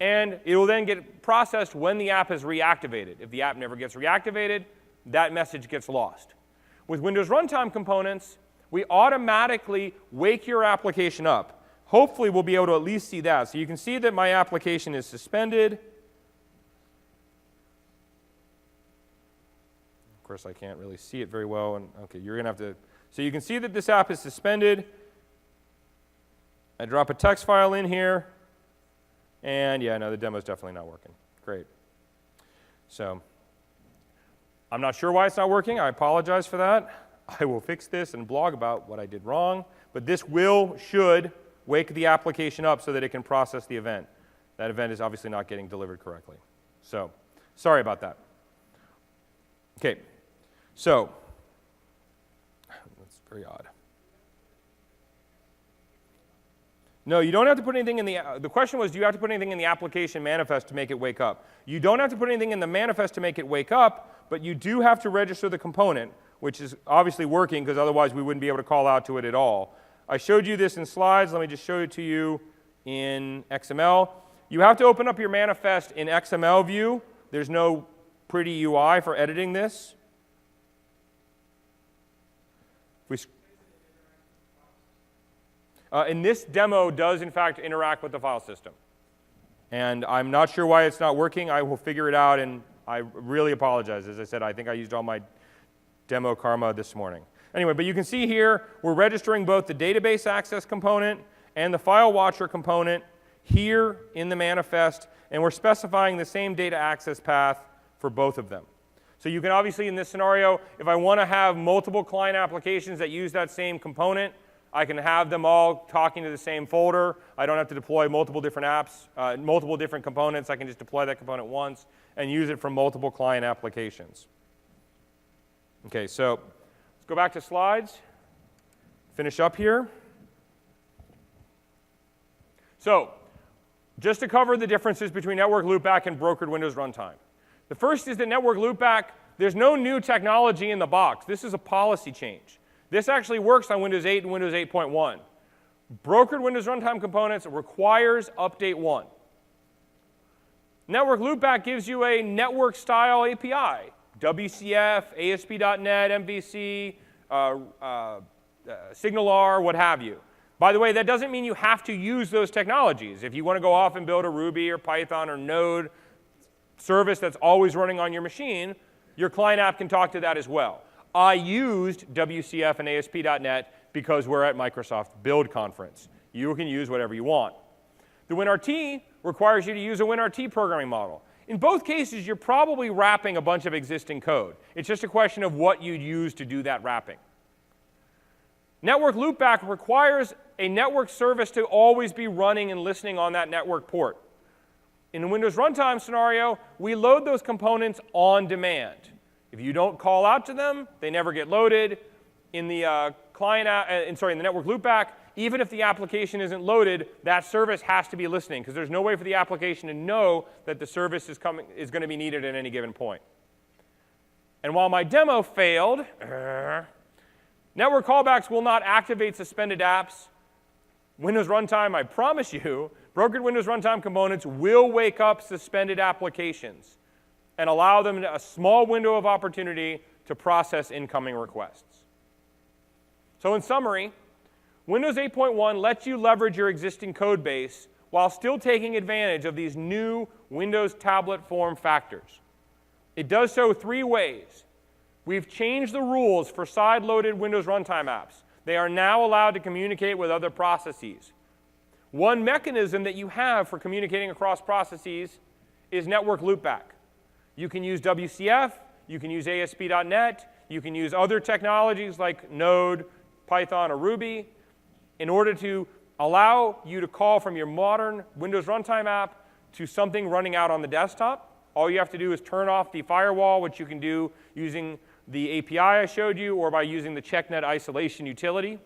And it will then get processed when the app is reactivated. If the app never gets reactivated, that message gets lost. With Windows Runtime components, we automatically wake your application up. Hopefully, we'll be able to at least see that. So you can see that my application is suspended. Of course, I can't really see it very well. And okay, you're going to have to. So you can see that this app is suspended. I drop a text file in here. And yeah, no, the demo is definitely not working. Great. So I'm not sure why it's not working. I apologize for that. I will fix this and blog about what I did wrong. But this should wake the application up so that it can process the event. That event is obviously not getting delivered correctly. So sorry about that. Okay. So that's very odd. No, you don't have to put anything in the question was, do you have to put anything in the application manifest to make it wake up? You don't have to put anything in the manifest to make it wake up, but you do have to register the component, which is obviously working because otherwise we wouldn't be able to call out to it at all. I showed you this in slides. Let me just show it to you in XML. You have to open up your manifest in XML view. There's no pretty UI for editing this. And this demo does, in fact, interact with the file system. And I'm not sure why it's not working. I will figure it out, and I really apologize. As I said, I think I used all my demo karma this morning. Anyway, but you can see here, we're registering both the database access component and the file watcher component here in the manifest, and we're specifying the same data access path for both of them. So you can obviously, in this scenario, if I want to have multiple client applications that use that same component, I can have them all talking to the same folder. I don't have to deploy multiple different apps, multiple different components. I can just deploy that component once and use it for multiple client applications. Okay, so let's go back to slides. Finish up here. So just to cover the differences between network loopback and brokered Windows runtime. The first is that network loopback, there's no new technology in the box. This is a policy change. This actually works on Windows 8 and Windows 8.1. Brokered Windows runtime components requires update 1. Network loopback gives you a network-style API, WCF, ASP.NET, MVC, SignalR, what have you. By the way, that doesn't mean you have to use those technologies. If you want to go off and build a Ruby or Python or Node service that's always running on your machine, your client app can talk to that as well. I used WCF and ASP.NET because we're at Microsoft Build Conference. You can use whatever you want. The WinRT requires you to use a WinRT programming model. In both cases, you're probably wrapping a bunch of existing code. It's just a question of what you'd use to do that wrapping. Network loopback requires a network service to always be running and listening on that network port. In the Windows runtime scenario, we load those components on demand. If you don't call out to them, they never get loaded. In the in the network loopback, even if the application isn't loaded, that service has to be listening because there's no way for the application to know that the service is going to be needed at any given point. And while my demo failed, network callbacks will not activate suspended apps. Windows runtime, I promise you, brokered Windows runtime components will wake up suspended applications and allow them a small window of opportunity to process incoming requests. So in summary, Windows 8.1 lets you leverage your existing code base while still taking advantage of these new Windows tablet form factors. It does so 3 ways. We've changed the rules for side-loaded Windows runtime apps. They are now allowed to communicate with other processes. One mechanism that you have for communicating across processes is network loopback. You can use WCF, you can use ASP.NET, you can use other technologies like Node, Python, or Ruby in order to allow you to call from your modern Windows runtime app to something running out on the desktop. All you have to do is turn off the firewall, which you can do using the API I showed you or by using the CheckNet isolation utility.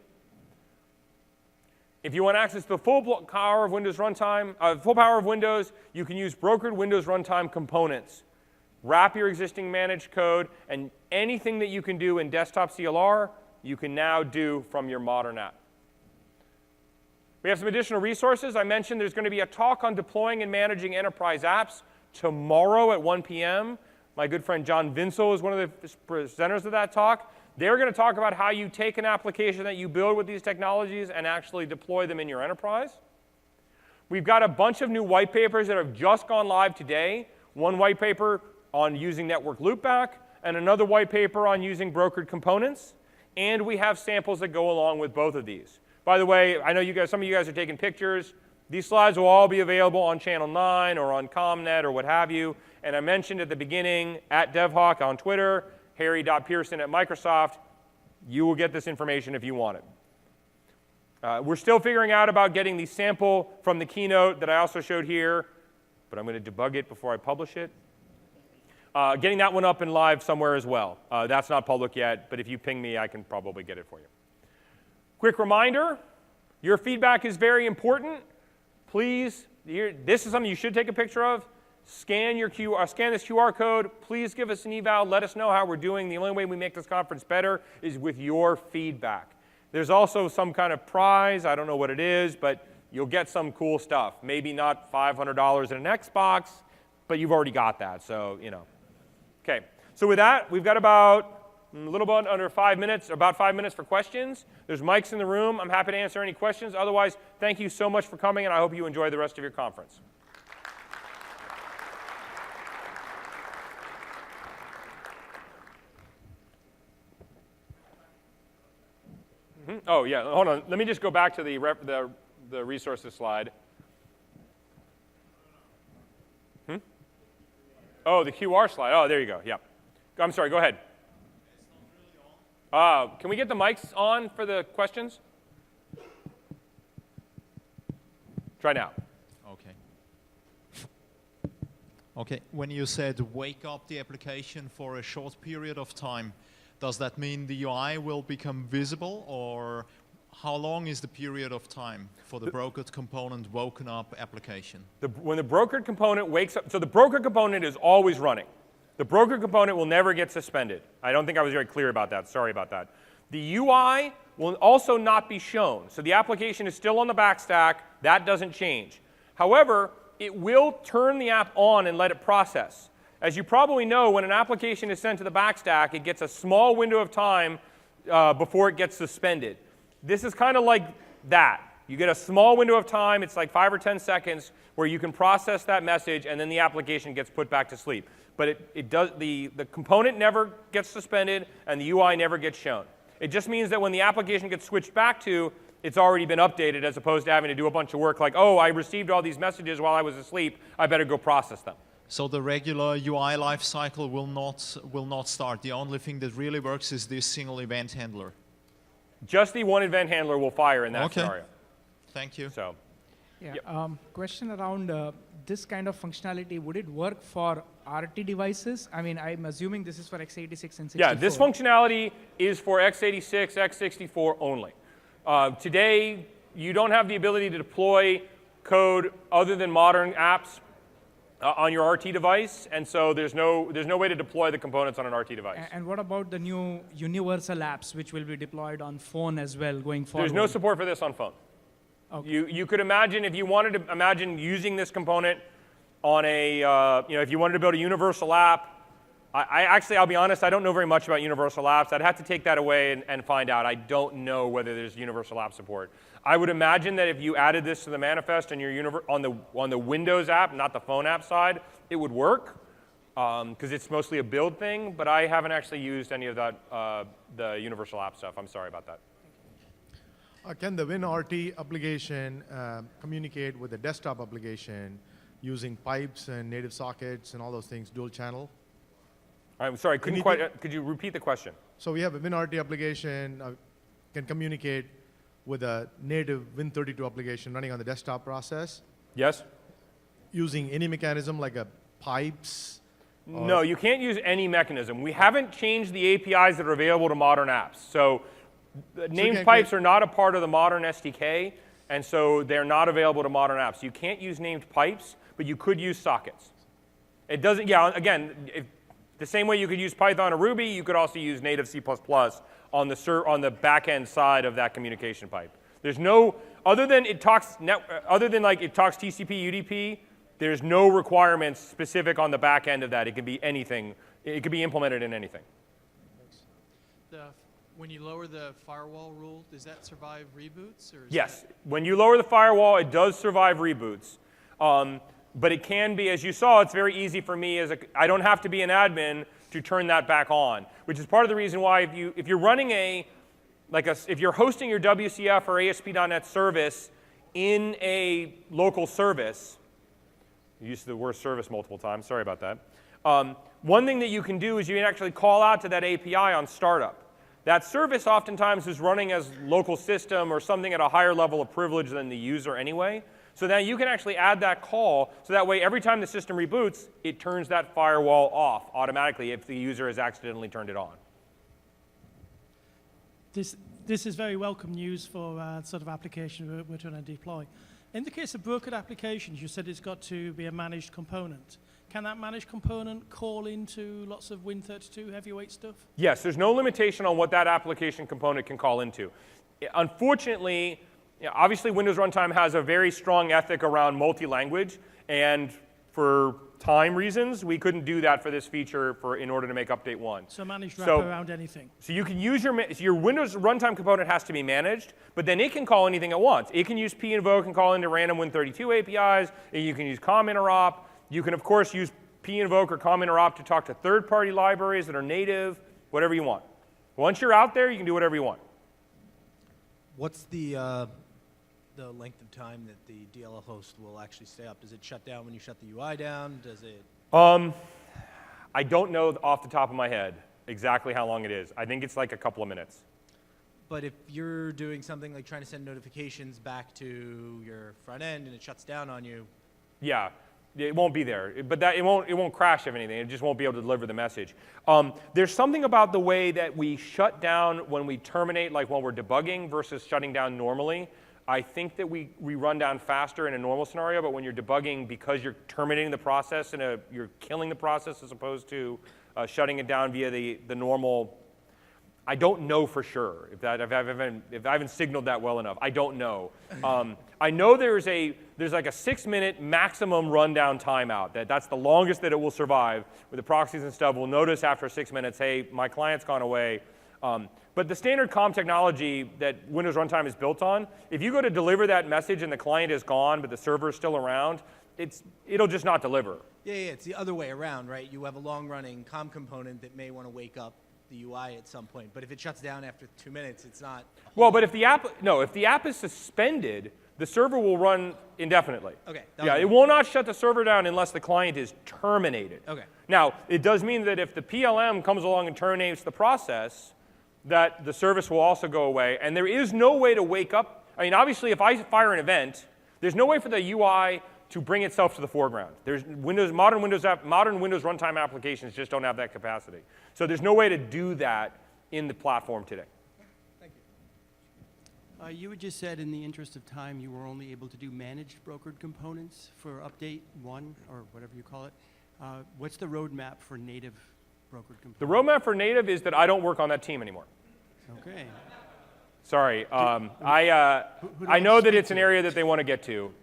If you want access to the full power of Windows runtime, full power of Windows, you can use brokered Windows runtime components. Wrap your existing managed code, and anything that you can do in desktop CLR, you can now do from your modern app. We have some additional resources. I mentioned there's going to be a talk on deploying and managing enterprise apps tomorrow at 1 p.m. My good friend John Vinsel is one of the presenters of that talk. They're going to talk about how you take an application that you build with these technologies and actually deploy them in your enterprise. We've got a bunch of new white papers that have just gone live today. One white paper on using network loopback, and another white paper on using brokered components. And we have samples that go along with both of these. By the way, I know you guys, some of you guys are taking pictures. These slides will all be available on Channel 9 or on ComNet or what have you. And I mentioned at the beginning, at DevHawk on Twitter, Harry.Pearson at Microsoft, you will get this information if you want it. We're still figuring out about getting the sample from the keynote that I also showed here, but I'm going to debug it before I publish it. Getting that one up and live somewhere as well. That's not public yet, but if you ping me, I can probably get it for you. Quick reminder, your feedback is very important. Please, this is something you should take a picture of. Scan this QR code. Please give us an eval. Let us know how we're doing. The only way we make this conference better is with your feedback. There's also some kind of prize. I don't know what it is, but you'll get some cool stuff. Maybe not $500 in an Xbox, but you've already got that, so, you know. Okay, so with that, we've got about a little bit under 5 minutes, about 5 minutes for questions. There's mics in the room. I'm happy to answer any questions. Otherwise, thank you so much for coming, and I hope you enjoy the rest of your conference. Oh, yeah, hold on. Let me just go back to the resources slide. Oh, the QR slide. Oh, there you go. Yeah. I'm sorry. Go ahead. Can we get the mics on for the questions? Try now. Okay. When you said wake up the application for a short period of time, does that mean the UI will become visible, or How long is the period of time for the brokered component woken up application? When the brokered component wakes up, so the brokered component is always running. The brokered component will never get suspended. I don't think I was very clear about that. Sorry about that. The UI will also not be shown. So the application is still on the backstack. That doesn't change. However, it will turn the app on and let it process. As you probably know, when an application is sent to the backstack, it gets a small window of time before it gets suspended. This is kind of like that. You get a small window of time, it's like 5 or 10 seconds, where you can process that message, and then the application gets put back to sleep. But the component never gets suspended, and the UI never gets shown. It just means that when the application gets switched back to, it's already been updated, as opposed to having to do a bunch of work like, oh, I received all these messages while I was asleep, I better go process them. So the regular UI lifecycle will not start. The only thing that really works is this single event handler. Just the one event handler will fire in that scenario. Thank you. So, Yeah. yep. Question around this kind of functionality. Would it work for RT devices? I mean, I'm assuming this is for x86 and 64. Yeah, this functionality is for x86, x64 only. Today, you don't have the ability to deploy code other than modern apps on your RT device, and so there's no way to deploy the components on an RT device. And what about the new universal apps, which will be deployed on phone as well going forward? There's no support for this on phone. Okay. You could imagine, if you wanted to imagine using this component on a, if you wanted to build a universal app, I'll be honest, I don't know very much about universal apps. I'd have to take that away and find out. I don't know whether there's universal app support. I would imagine that if you added this to the manifest and your on the Windows app, not the phone app side, it would work because it's mostly a build thing. But I haven't actually used any of that the universal app stuff. I'm sorry about that. Can the WinRT application communicate with the desktop application using pipes and native sockets and all those things, dual channel? I'm sorry, could you repeat the question? So we have a WinRT application can communicate with a native Win32 application running on the desktop process Yes? using any mechanism like a pipes? No, you can't use any mechanism. We haven't changed the APIs that are available to modern apps. So named pipes are not a part of the modern SDK, and so they're not available to modern apps. You can't use named pipes, but you could use sockets. It doesn't, again, the same way you could use Python or Ruby, you could also use native C++ on the back-end side of that communication pipe. There's no, other than it talks TCP, UDP, there's no requirements specific on the back end of that. It can be anything. It could be implemented in anything. When you lower the firewall rule, does that survive reboots? Or Yes. When you lower the firewall, it does survive reboots. But it can be, as you saw, it's very easy for me I don't have to be an admin to turn that back on, which is part of the reason why if you're running if you're hosting your WCF or ASP.NET service in a local service, I used the word service multiple times, sorry about that. One thing that you can do is you can actually call out to that API on startup. That service oftentimes is running as local system or something at a higher level of privilege than the user anyway. So now you can actually add that call, so that way every time the system reboots, it turns that firewall off automatically if the user has accidentally turned it on. This is very welcome news for sort of application we're trying to deploy. In the case of brokered applications, you said it's got to be a managed component. Can that managed component call into lots of Win32 heavyweight stuff? Yes, there's no limitation on what that application component can call into. Unfortunately, obviously Windows Runtime has a very strong ethic around multi-language, and for time reasons, we couldn't do that for this feature in order to make update 1. So managed wrap around anything. So you can use your Windows Runtime component has to be managed, but then it can call anything at once. It can use pinvoke and call into random Win32 APIs, and you can use com_interop. You can, of course, use pinvoke or com_interop to talk to third-party libraries that are native, whatever you want. Once you're out there, you can do whatever you want. What's the length of time that the DLL host will actually stay up? Does it shut down when you shut the UI down? Does it? I don't know off the top of my head exactly how long it is. I think it's like a couple of minutes. But if you're doing something like trying to send notifications back to your front end and it shuts down on you. Yeah. It won't be there, but it won't crash if anything. It just won't be able to deliver the message. There's something about the way that we shut down when we terminate, like when we're debugging versus shutting down normally. I think that we run down faster in a normal scenario, but when you're debugging, because you're terminating the process you're killing the process as opposed to shutting it down via the normal. I don't know for sure if I haven't signaled that well enough. I don't know. I know there's like a 6-minute maximum rundown timeout. That's the longest that it will survive with the proxies and stuff. We'll notice after 6 minutes, hey, my client's gone away. But the standard COM technology that Windows Runtime is built on, if you go to deliver that message and the client is gone but the server is still around, it'll just not deliver. Yeah, it's the other way around, right? You have a long-running COM component that may want to wake up the UI at some point, but if it shuts down after 2 minutes, it's not. Well, but if the app is suspended, the server will run indefinitely. Okay. Yeah, it will not shut the server down unless the client is terminated. Okay. Now, it does mean that if the PLM comes along and terminates the process, that the service will also go away, and there is no way to wake up. I mean, obviously, if I fire an event, there's no way for the UI to bring itself to the foreground. Modern Windows Runtime applications just don't have that capacity. So there's no way to do that in the platform today. Thank you. You had just said in the interest of time you were only able to do managed brokered components for update 1 or whatever you call it. What's the roadmap for native brokered components? The roadmap for native is that I don't work on that team anymore. Okay. Sorry. I know that it's an area that they want to get to.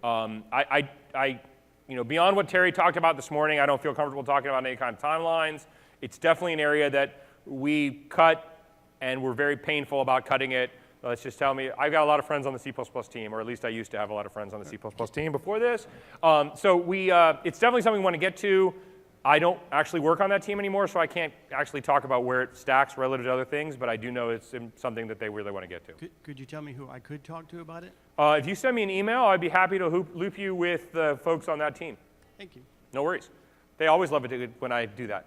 Beyond what Terry talked about this morning, I don't feel comfortable talking about any kind of timelines. It's definitely an area that we cut, and we're very painful about cutting it. Let's just tell me, I've got a lot of friends on the C++ team, or at least I used to have a lot of friends on the C++ team before this. It's definitely something we want to get to. I don't actually work on that team anymore, so I can't actually talk about where it stacks relative to other things, but I do know it's something that they really want to get to. Could you tell me who I could talk to about it? If you send me an email, I'd be happy to loop you with the folks on that team. Thank you. No worries. They always love it when I do that.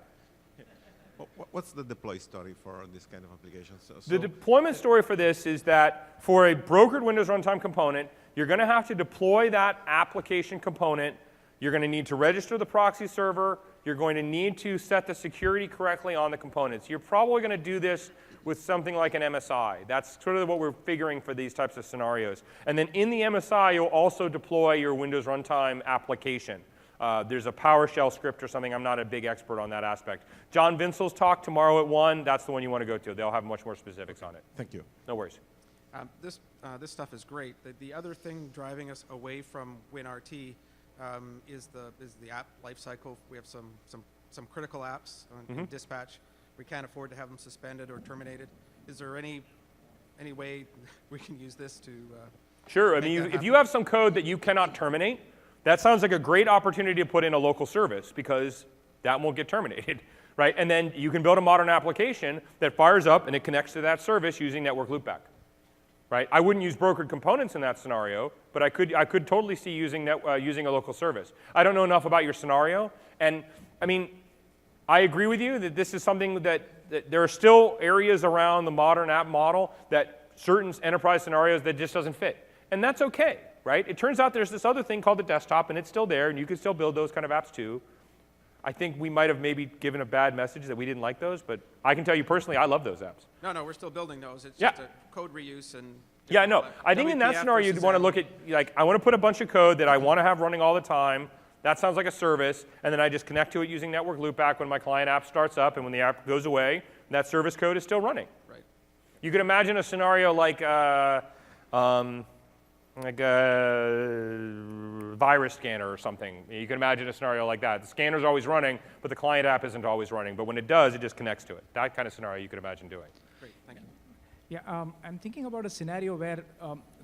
What's the deploy story for this kind of application? The deployment story for this is that for a brokered Windows Runtime component, you're going to have to deploy that application component. You're going to need to register the proxy server. You're going to need to set the security correctly on the components. You're probably going to do this with something like an MSI. That's sort of what we're figuring for these types of scenarios. And then in the MSI, you'll also deploy your Windows Runtime application. There's a PowerShell script or something. I'm not a big expert on that aspect. John Vincel's talk tomorrow at 1. That's the one you want to go to. They'll have much more specifics on it. Thank you. No worries. This stuff is great. The other thing driving us away from WinRT is the app lifecycle. We have some critical apps in dispatch. We can't afford to have them suspended or terminated. Is there any way we can use this to? Sure. I mean, if you have some code that you cannot terminate, that sounds like a great opportunity to put in a local service because that won't get terminated, right? And then you can build a modern application that fires up and it connects to that service using network loopback, right? I wouldn't use brokered components in that scenario, but I could totally see using a local service. I don't know enough about your scenario, and I mean, I agree with you that this is something that there are still areas around the modern app model that certain enterprise scenarios that just doesn't fit, and that's okay. Right? It turns out there's this other thing called the desktop, and it's still there, and you can still build those kind of apps too. I think we might have maybe given a bad message that we didn't like those, but I can tell you personally, I love those apps. No, we're still building those. It's just a code reuse and. Yeah, no. I think in that scenario, you'd want to look at, like, I want to put a bunch of code that I want to have running all the time. That sounds like a service, and then I just connect to it using network loopback when my client app starts up, and when the app goes away, that service code is still running. Right. You could imagine a scenario like a virus scanner or something. You can imagine a scenario like that. The scanner's always running, but the client app isn't always running. But when it does, it just connects to it. That kind of scenario you could imagine doing. Great, thank you. Yeah, I'm thinking about a scenario where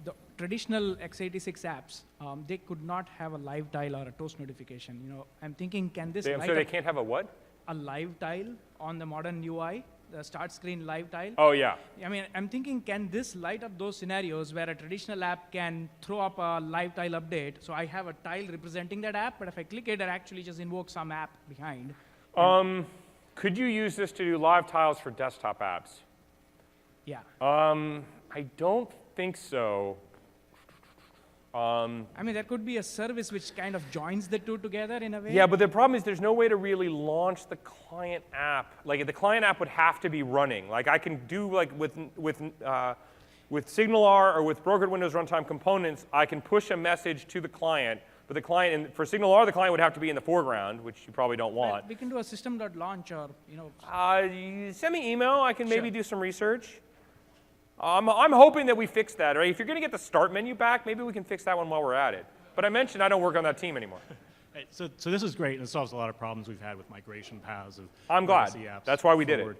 the traditional x86 apps, they could not have a live tile or a toast notification. You know, I'm thinking, can this So they can't have a what? A live tile on the modern UI, the start screen live tile? Oh, yeah. I mean, I'm thinking, can this light up those scenarios where a traditional app can throw up a live tile update? So I have a tile representing that app, but if I click it, it actually just invokes some app behind. Could you use this to do live tiles for desktop apps? Yeah. I don't think so. I mean, there could be a service which kind of joins the two together in a way. Yeah, but the problem is there's no way to really launch the client app. Like the client app would have to be running. Like I can do like with SignalR or with brokered Windows runtime components, I can push a message to the client. But the client, and for SignalR, the client would have to be in the foreground, which you probably don't want. But we can do a system.launch or, you know. You send me email. I can maybe do some research. I'm hoping that we fix that. Right? If you're going to get the start menu back, maybe we can fix that one while we're at it. But I mentioned I don't work on that team anymore. Hey, so this is great, and it solves a lot of problems we've had with migration paths of I'm glad. legacy apps. That's why we did it.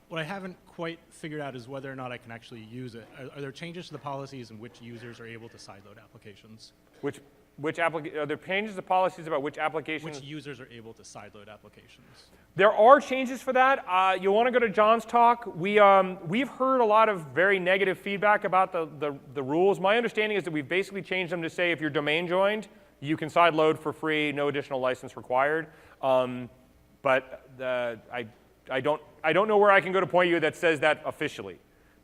What I haven't quite figured out is whether or not I can actually use it. Are there changes to the policies in which users are able to sideload applications? Are there changes to policies about which applications? Which users are able to sideload applications? There are changes for that. You'll want to go to John's talk. We've heard a lot of very negative feedback about the rules. My understanding is that we've basically changed them to say if you're domain joined, you can sideload for free, no additional license required. But I don't know where I can go to point you that says that officially.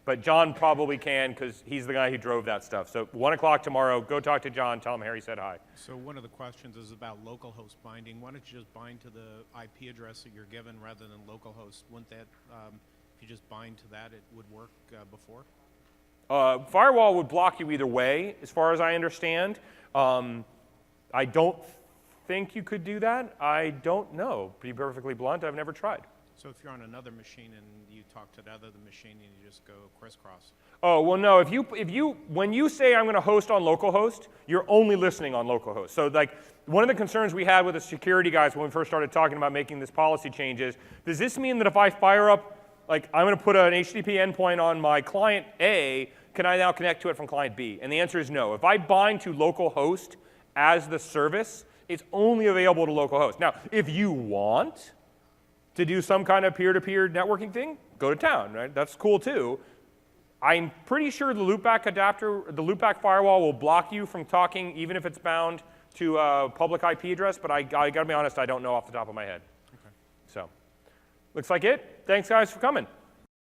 But John probably can because he's the guy who drove that stuff. So 1 o'clock tomorrow, go talk to John, tell him Harry said hi. So one of the questions is about localhost binding. Why don't you just bind to the IP address that you're given rather than localhost? Wouldn't that, if you just bind to that, it would work before? Firewall would block you either way, as far as I understand. I don't think you could do that. I don't know, to be perfectly blunt. I've never tried. So if you're on another machine and you talk to the other machine and you just go crisscross? Oh, well, no. When you say I'm going to host on localhost, you're only listening on localhost. So like one of the concerns we had with the security guys when we first started talking about making this policy change is, does this mean that if I fire up, like I'm going to put an HTTP endpoint on my client A, can I now connect to it from client B? And the answer is no. If I bind to localhost as the service, it's only available to localhost. Now, if you want to do some kind of peer-to-peer networking thing, go to town, right? That's cool too. I'm pretty sure the loopback adapter, the loopback firewall will block you from talking even if it's bound to a public IP address, but I gotta be honest, I don't know off the top of my head. Okay. So, looks like it. Thanks guys for coming.